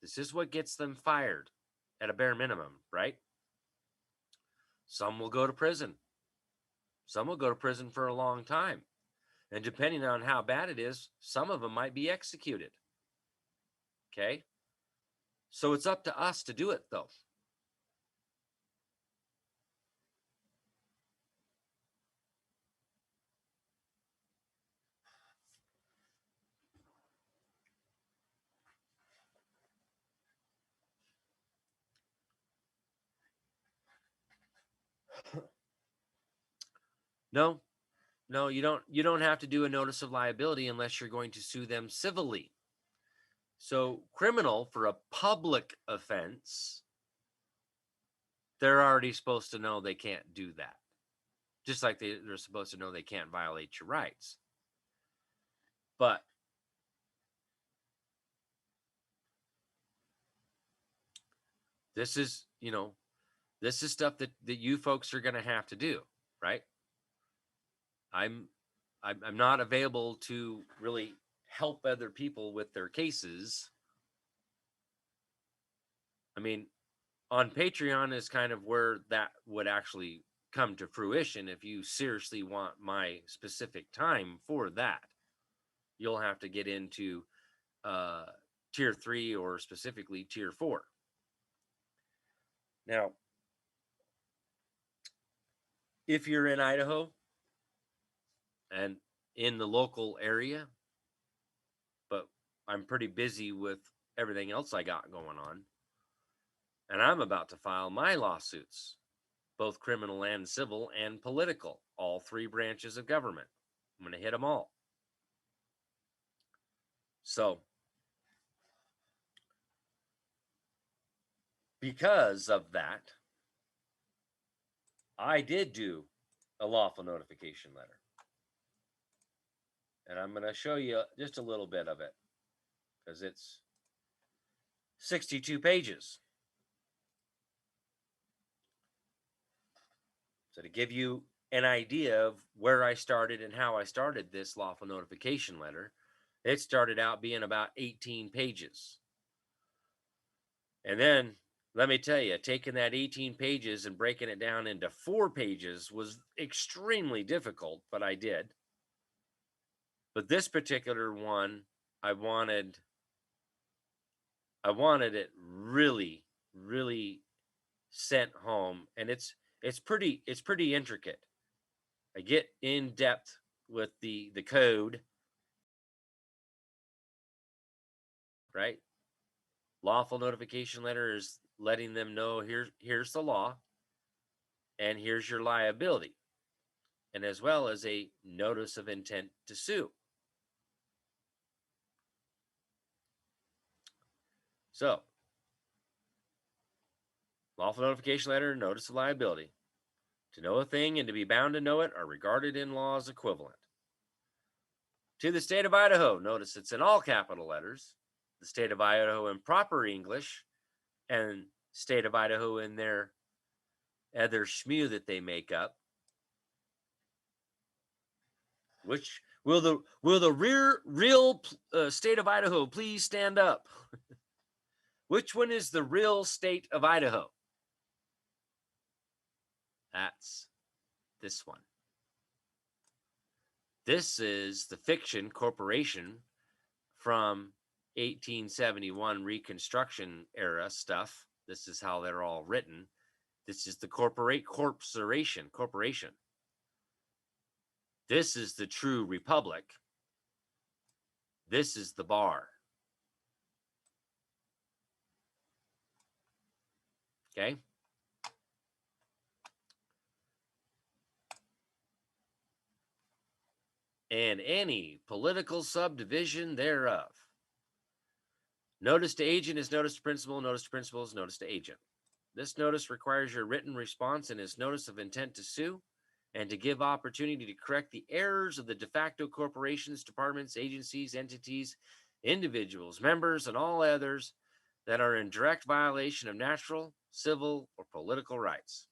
This is what gets them fired at a bare minimum, right? Some will go to prison. Some will go to prison for a long time. And depending on how bad it is, some of them might be executed. Okay? So it's up to us to do it, though. No, no, you don't have to do a notice of liability unless you're going to sue them civilly. So criminal, for a public offense, they're already supposed to know they can't do that. Just like they're supposed to know they can't violate your rights. But this is, this is stuff that you folks are going to have to do, right? I'm not available to really help other people with their cases. I mean, on Patreon is kind of where that would actually come to fruition. If you seriously want my specific time for that, you'll have to get into tier 3 or specifically tier 4. Now, if you're in Idaho and in the local area, but I'm pretty busy with everything else I got going on, and I'm about to file my lawsuits, both criminal and civil and political, all 3 branches of government. I'm going to hit them all. So, because of that, I did do a lawful notification letter. And I'm going to show you just a little bit of it because it's 62 pages. So to give you an idea of where I started and how I started this lawful notification letter, it started out being about 18 pages. And then, let me tell you, taking that 18 pages and breaking it down into 4 pages was extremely difficult, but I did. But this particular one, I wanted it really, really sent home, and it's pretty intricate. I get in depth with the code, right? Lawful notification letter is letting them know here's the law and here's your liability, and as well as a notice of intent to sue. So, lawful notification letter, notice of liability. To know a thing and to be bound to know it are regarded in law as equivalent. To the state of Idaho, notice it's in all capital letters. The state of Idaho in proper English, and state of Idaho in their other schmew that they make up. Which will the real state of Idaho please stand up? Which one is the real state of Idaho? That's this one. This is the fiction corporation from 1871 Reconstruction era stuff. This is how they're all written. This is the corporation. This is the true republic. This is the bar. Okay? And any political subdivision thereof. Notice to agent is notice to principal. Notice to principal is notice to agent. This notice requires your written response and is notice of intent to sue and to give opportunity to correct the errors of the de facto corporations, departments, agencies, entities, individuals, members, and all others that are in direct violation of natural, civil, or political rights.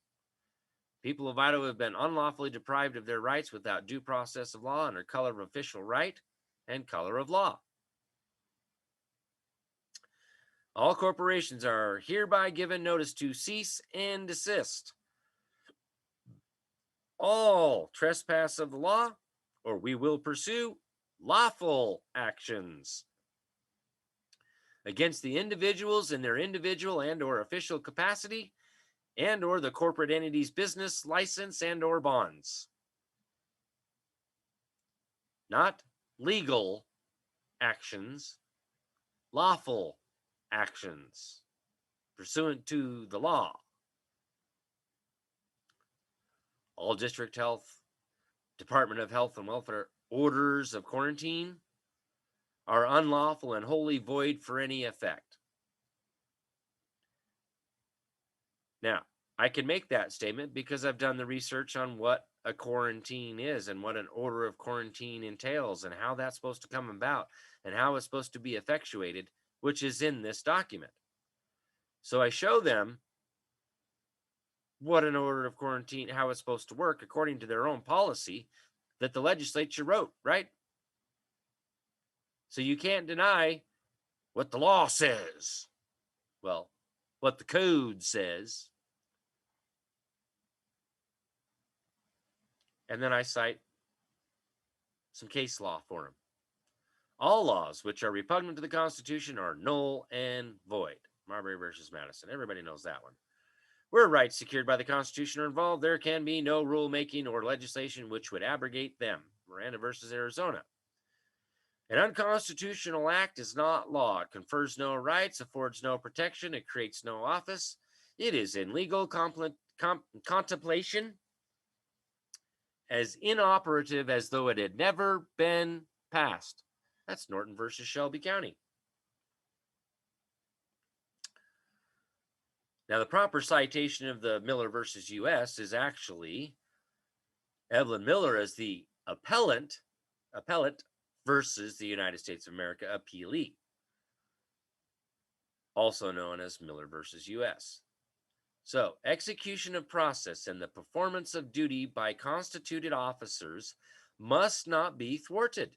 People of Idaho have been unlawfully deprived of their rights without due process of law under color of official right and color of law. All corporations are hereby given notice to cease and desist all trespass of the law, or we will pursue lawful actions against the individuals in their individual and or official capacity and or the corporate entity's business license and or bonds. Not legal actions, lawful actions pursuant to the law. All district health, Department of Health and Welfare orders of quarantine are unlawful and wholly void for any effect. Now, I can make that statement because I've done the research on what a quarantine is and what an order of quarantine entails and how that's supposed to come about and how it's supposed to be effectuated, which is in this document. So I show them what an order of quarantine, how it's supposed to work according to their own policy that the legislature wrote, right? So you can't deny what the law says. Well, what the code says. And then I cite some case law for them. All laws which are repugnant to the Constitution are null and void. Marbury versus Madison. Everybody knows that one. Where rights secured by the Constitution are involved, there can be no rulemaking or legislation which would abrogate them. Miranda versus Arizona. An unconstitutional act is not law. It confers no rights, affords no protection, it creates no office. It is in legal contemplation as inoperative as though it had never been passed. That's Norton versus Shelby County. Now, the proper citation of the Miller versus U.S. is actually Evelyn Miller as the appellate versus the United States of America appealee, also known as Miller versus U.S. So, execution of process and the performance of duty by constituted officers must not be thwarted.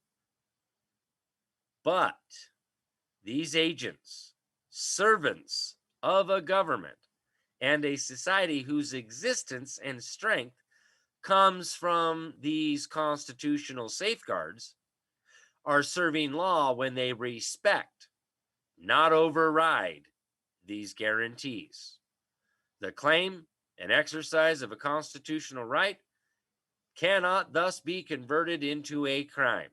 But these agents, servants of a government and a society whose existence and strength comes from these constitutional safeguards, are serving law when they respect, not override, these guarantees. The claim and exercise of a constitutional right cannot thus be converted into a crime.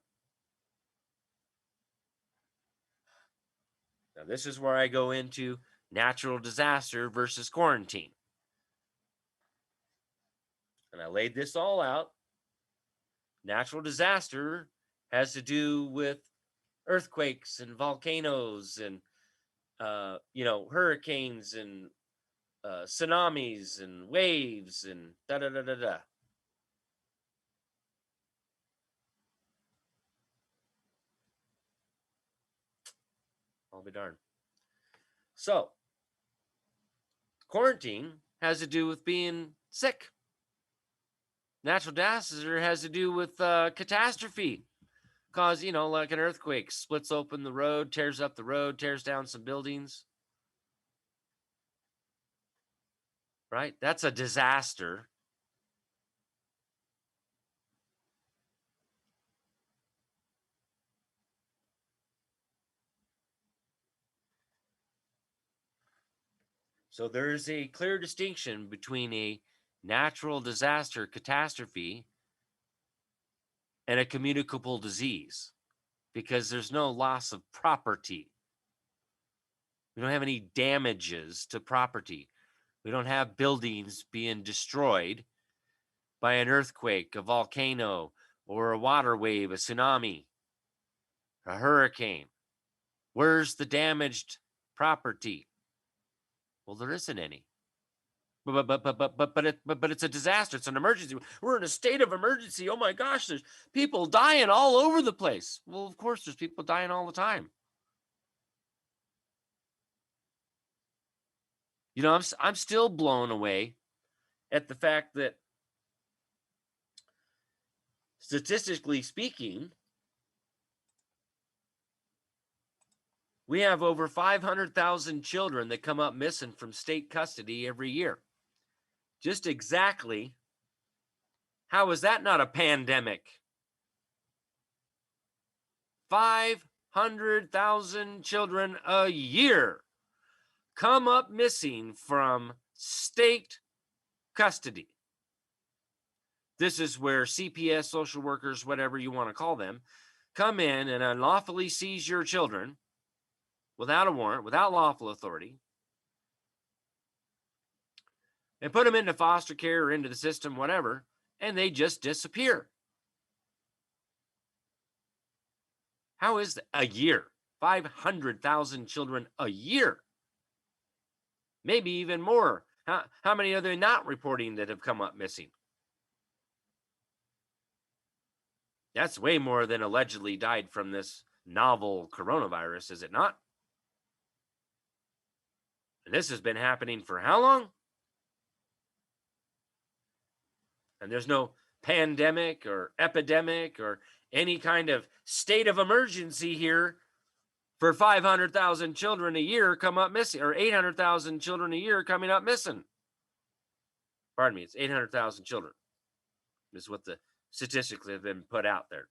Now, this is where I go into natural disaster versus quarantine. And I laid this all out. Natural disaster has to do with earthquakes and volcanoes and, hurricanes and tsunamis and waves and da-da-da-da-da. I'll be darned. So, quarantine has to do with being sick. Natural disaster has to do with catastrophe. Cause, like an earthquake splits open the road, tears up the road, tears down some buildings. Right? That's a disaster. So there is a clear distinction between a natural disaster, catastrophe, and a communicable disease, because there's no loss of property. We don't have any damages to property. We don't have buildings being destroyed by an earthquake, a volcano, or a water wave, a tsunami, a hurricane. Where's the damaged property? Well, there isn't any. But it's a disaster. It's an emergency. We're in a state of emergency. Oh my gosh, there's people dying all over the place. Well, of course, there's people dying all the time. I'm still blown away at the fact that, statistically speaking, we have over 500,000 children that come up missing from state custody every year. Just exactly How is that not a pandemic? 500,000 children a year come up missing from state custody. This is where CPS, social workers, whatever you want to call them, come in and unlawfully seize your children without a warrant, without lawful authority, and put them into foster care or into the system, whatever, and they just disappear. How is that? A year. 500,000 children a year. Maybe even more. How many are they not reporting that have come up missing? That's way more than allegedly died from this novel coronavirus, is it not? And this has been happening for how long? And there's no pandemic or epidemic or any kind of state of emergency here for 500,000 children a year come up missing, or 800,000 children a year coming up missing. Pardon me, it's 800,000 children. This is what the statistics have been put out there.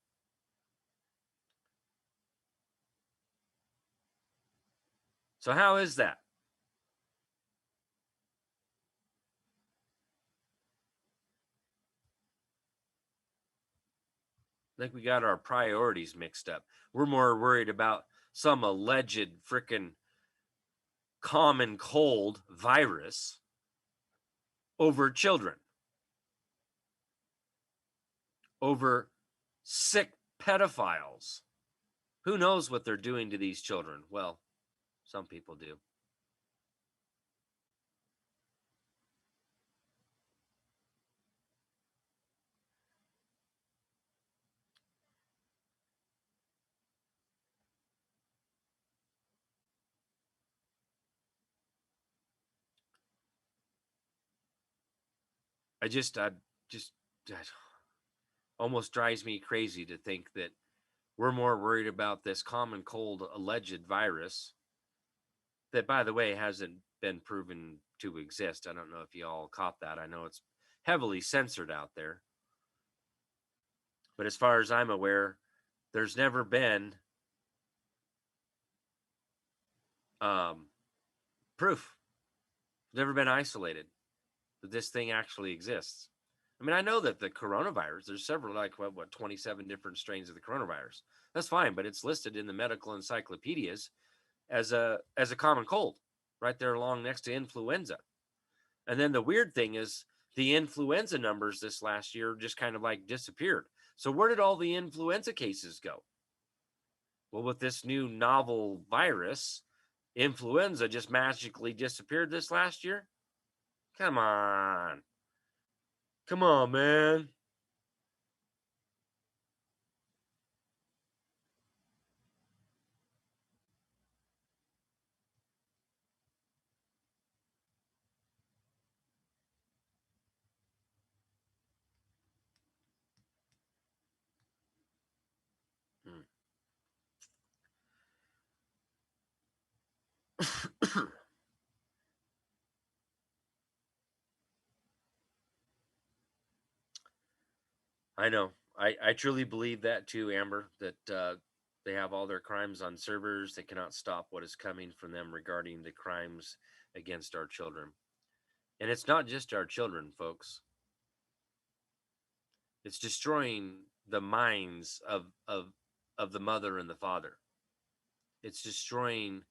So how is that? I think we got our priorities mixed up. We're more worried about some alleged freaking common cold virus over children, over sick pedophiles. Who knows what they're doing to these children? Well, some people do. I just that almost drives me crazy to think that we're more worried about this common cold alleged virus that, by the way, hasn't been proven to exist. I don't know if you all caught that. I know it's heavily censored out there. But as far as I'm aware, there's never been proof, never been isolated that this thing actually exists. I mean, I know that the coronavirus, there's several, like what 27 different strains of the coronavirus. That's fine, but it's listed in the medical encyclopedias as a common cold, right there along next to influenza. And then the weird thing is the influenza numbers this last year just kind of like disappeared. So where did all the influenza cases go? Well, with this new novel virus, influenza just magically disappeared this last year. Come on. Come on, man. I know. I truly believe that too, Amber, that they have all their crimes on servers. They cannot stop what is coming from them regarding the crimes against our children. And it's not just our children, folks. It's destroying the minds of the mother and the father. It's destroying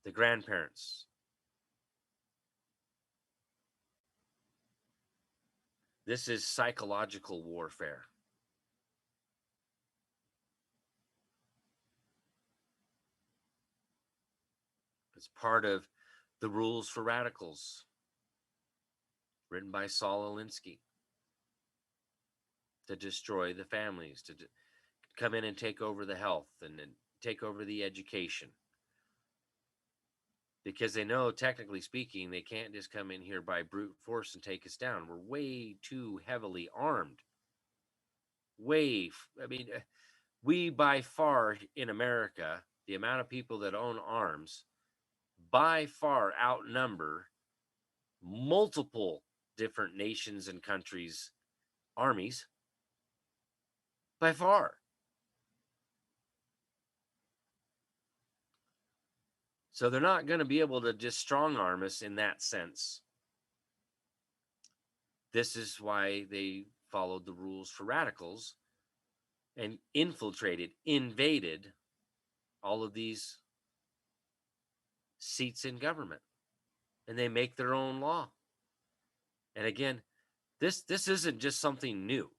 the grandparents. This is psychological warfare. It's part of the Rules for Radicals, written by Saul Alinsky, to destroy the families, to come in and take over the health and take over the education. Because they know, technically speaking, they can't just come in here by brute force and take us down. We're way too heavily armed. I mean, we by far in America, the amount of people that own arms by far outnumber multiple different nations and countries armies by far. So they're not going to be able to just strong arm us in that sense. This is why they followed the rules for radicals and infiltrated, invaded all of these seats in government. And they make their own law. And again, this isn't just something new.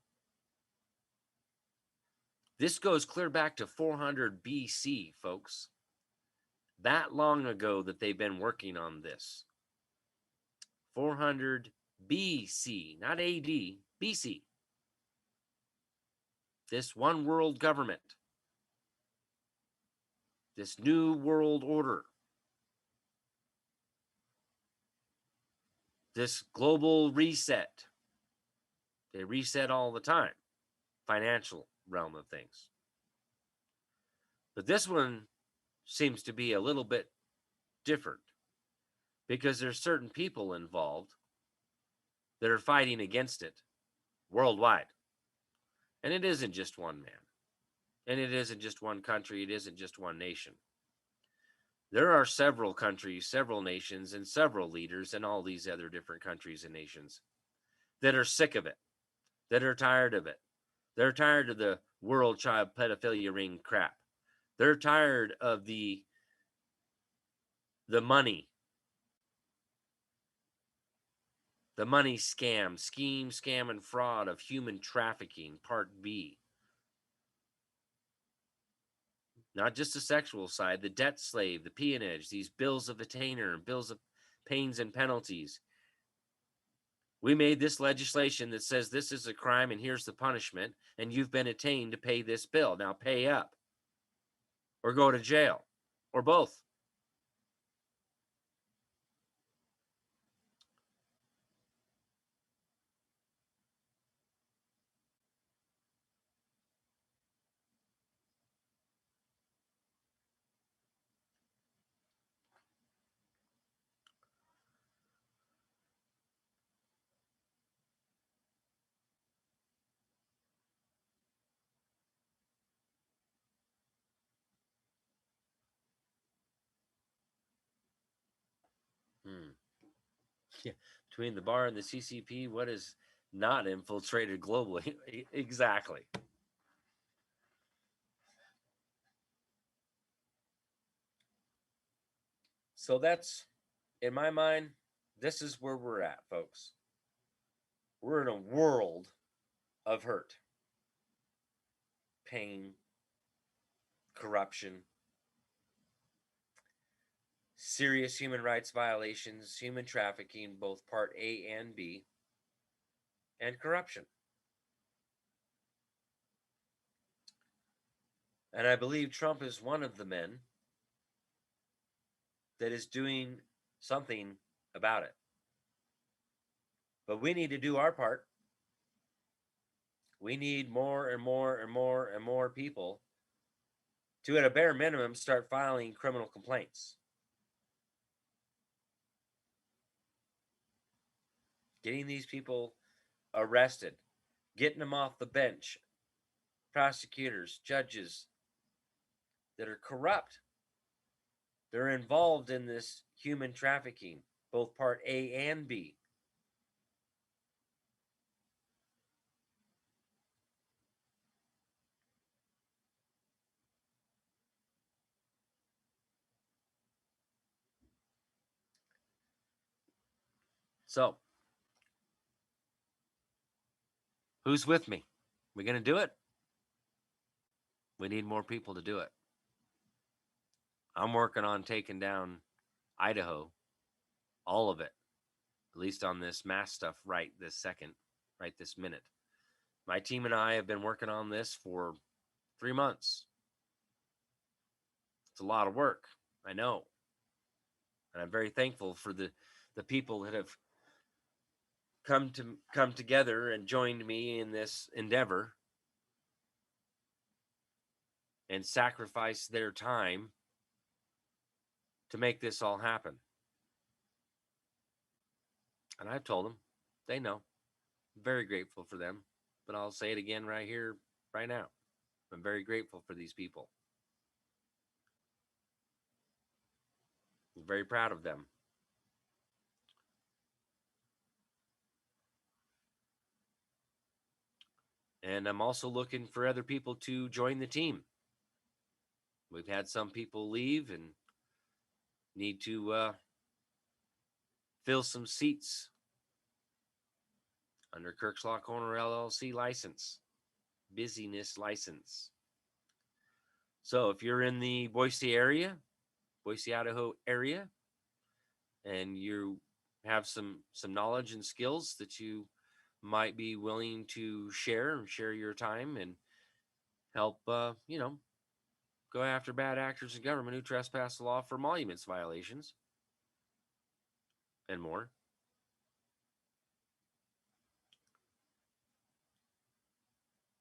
This goes clear back to 400 BC, folks. That long ago that they've been working on this. 400 BC, not AD, BC. This one world government, this new world order, this global reset. They reset all the time, financial realm of things. But this one seems to be a little bit different because there's certain people involved that are fighting against it worldwide. And it isn't just one man. And it isn't just one country. It isn't just one nation. There are several countries, several nations, and several leaders in all these other different countries and nations that are sick of it, that are tired of it. They're tired of the world child pedophilia ring crap. They're tired of the money, scam, scheme, scam, and fraud of human trafficking, part B. Not just the sexual side, the debt slave, the peonage, these bills of attainder, bills of pains and penalties. We made this legislation that says this is a crime and here's the punishment, and you've been attained to pay this bill. Now pay up or go to jail or both. Yeah. Between the bar and the CCP, what is not infiltrated globally? Exactly. So that's, in my mind, this is where we're at, folks. We're in a world of hurt, pain, corruption, serious human rights violations, human trafficking, both part A and B, and corruption. And I believe Trump is one of the men that is doing something about it. But we need to do our part. We need more and more and more and more people to, at a bare minimum, start filing criminal complaints. Getting these people arrested, getting them off the bench, prosecutors, judges that are corrupt. They're involved in this human trafficking, both part A and B. So, who's with me? We going to do it? We need more people to do it. I'm working on taking down Idaho, all of it, at least on this mass stuff right this second, right this minute. My team and I have been working on this for 3 months. It's a lot of work, I know. And I'm very thankful for the people that have come together and joined me in this endeavor and sacrificed their time to make this all happen. And I've told them, they know. I'm very grateful for them. but I'll say it again right here, right now. I'm very grateful for these people. I'm very proud of them. And I'm also looking for other people to join the team. We've had some people leave and need to fill some seats under Kirk's Law Corner LLC license, business license. So if you're in the Boise area, Boise, Idaho area, and you have some knowledge and skills that you might be willing to share your time and help, go after bad actors in government who trespass the law for emoluments violations and more.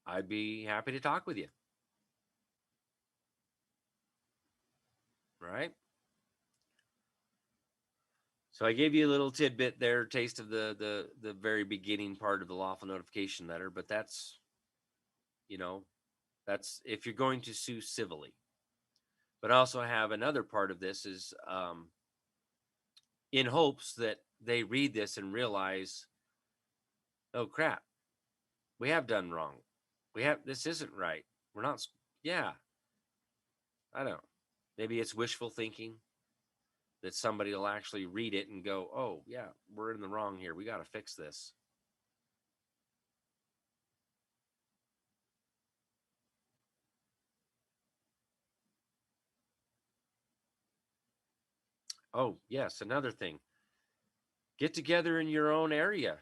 I'd be happy to talk with you. Right? So I gave you a little tidbit there, taste of the very beginning part of the lawful notification letter, but that's if you're going to sue civilly. But I also have another part of this is in hopes that they read this and realize, oh crap, we have done wrong. This isn't right. We're not. Yeah, I don't. Maybe it's wishful thinking that somebody will actually read it and go, oh yeah, we're in the wrong here. We got to fix this. Oh yes, another thing. Get together in your own area,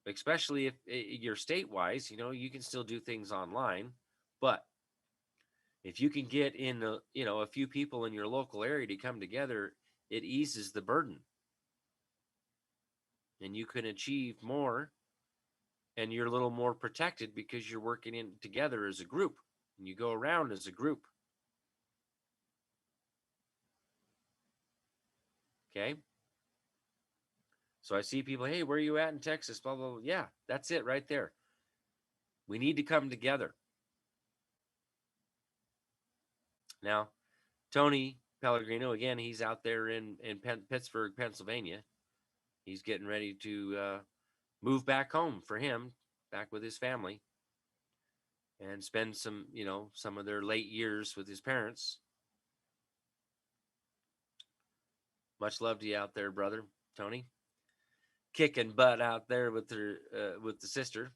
especially if you're state-wise. You can still do things online, but if you can get in a few people in your local area to come together, it eases the burden, and you can achieve more, and you're a little more protected because you're working in together as a group, and you go around as a group. Okay. So I see people, hey, where are you at in Texas? Blah, blah, blah. Yeah, that's it right there. We need to come together. Now, Tony Pellegrino, again, he's out there in Pittsburgh, Pennsylvania. He's getting ready to move back home for him, back with his family, and spend some of their late years with his parents. Much love to you out there, brother, Tony. Kicking butt out there with the sister.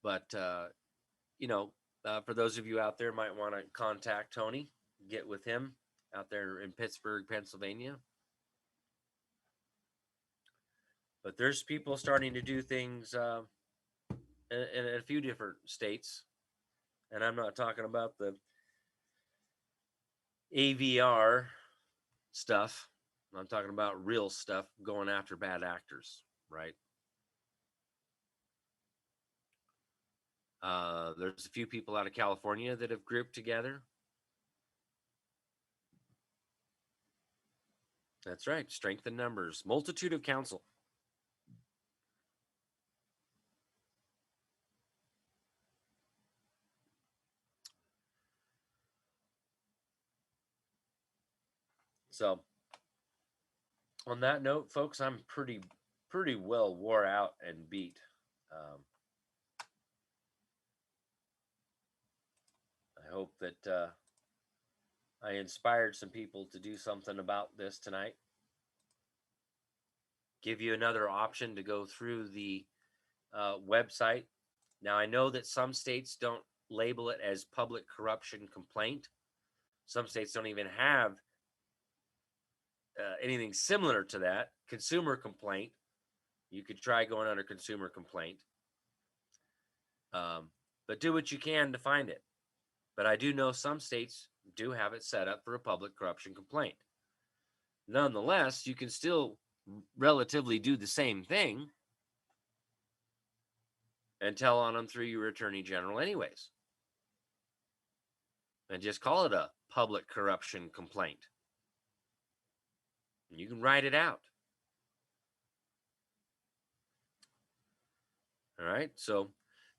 But for those of you out there might want to contact Tony, get with him out there in Pittsburgh, Pennsylvania. But there's people starting to do things in a few different states, and I'm not talking about the AVR stuff. I'm talking about real stuff, going after bad actors, right? There's a few people out of California that have grouped together. That's right. Strength in numbers. Multitude of counsel. So, on that note, folks, I'm pretty well wore out and beat. I hope that I inspired some people to do something about this tonight. Give you another option to go through the website. Now, I know that some states don't label it as public corruption complaint. Some states don't even have anything similar to that. Consumer complaint. You could try going under consumer complaint. But do what you can to find it. But I do know some states do have it set up for a public corruption complaint. Nonetheless, you can still relatively do the same thing and tell on them through your attorney general anyways. and just call it a public corruption complaint. And you can write it out. All right. So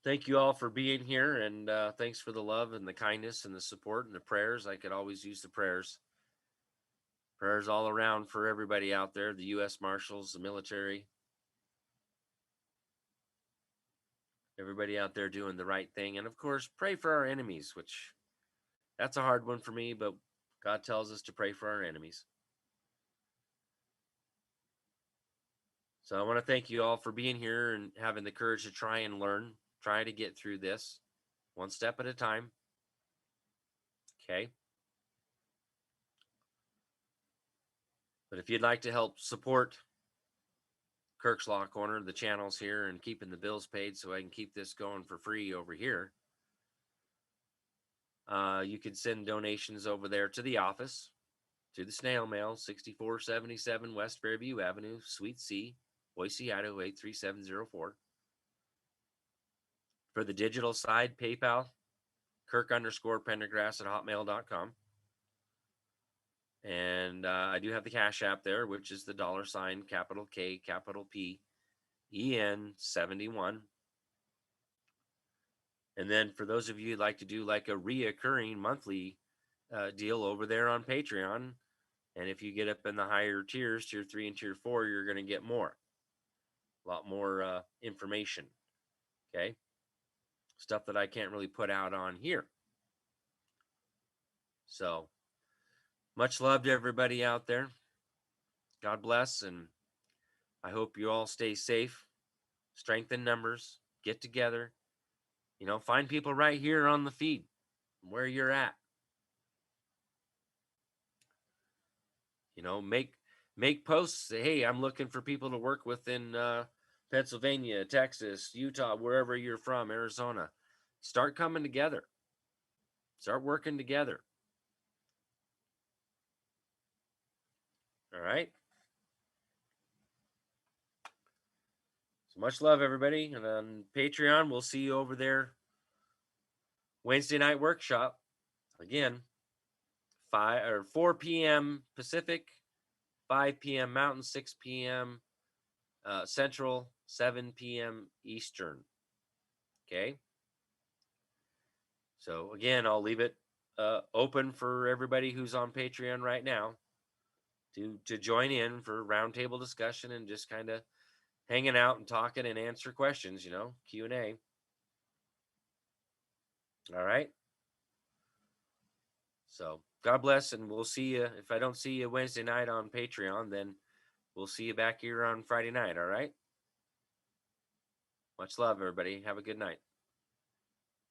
thank you all for being here. And thanks for the love and the kindness and the support and the prayers. I could always use the prayers. Prayers all around for everybody out there, the U.S. Marshals, the military, everybody out there doing the right thing. And of course, pray for our enemies, which that's a hard one for me, but God tells us to pray for our enemies. So I want to thank you all for being here and having the courage to try and learn, try to get through this one step at a time. Okay. But if you'd like to help support Kirk's Law Corner, the channels here, and keeping the bills paid so I can keep this going for free over here, you could send donations over there to the office, to the snail mail, 6477 West Fairview Avenue, Suite C, Boise, Idaho 83704. For the digital side, PayPal, Kirk_Pendergrass at hotmail.com. And I do have the Cash App there, which is the $, capital K, capital P, EN71. And then for those of you who'd like to do like a reoccurring monthly deal over there on Patreon, and if you get up in the higher tiers, tier 3 and tier 4, you're going to get more. A lot more information. Okay. Stuff that I can't really put out on here. So much love to everybody out there. God bless. And I hope you all stay safe, strengthen numbers, get together, find people right here on the feed where you're at. Make posts. Say, hey, I'm looking for people to work with in Pennsylvania, Texas, Utah, wherever you're from, Arizona. Start coming together. Start working together. All right. So much love, everybody. And on Patreon, we'll see you over there. Wednesday night workshop. Again, 4 p.m. Pacific, 5 p.m. Mountain, 6 p.m. Central, 7 p.m. Eastern. Okay. So again, I'll leave it open for everybody who's on Patreon right now to join in for roundtable discussion and just kind of hanging out and talking and answer questions, Q&A. All right. So God bless, and we'll see you. If I don't see you Wednesday night on Patreon, then we'll see you back here on Friday night. All right. Much love, everybody. Have a good night.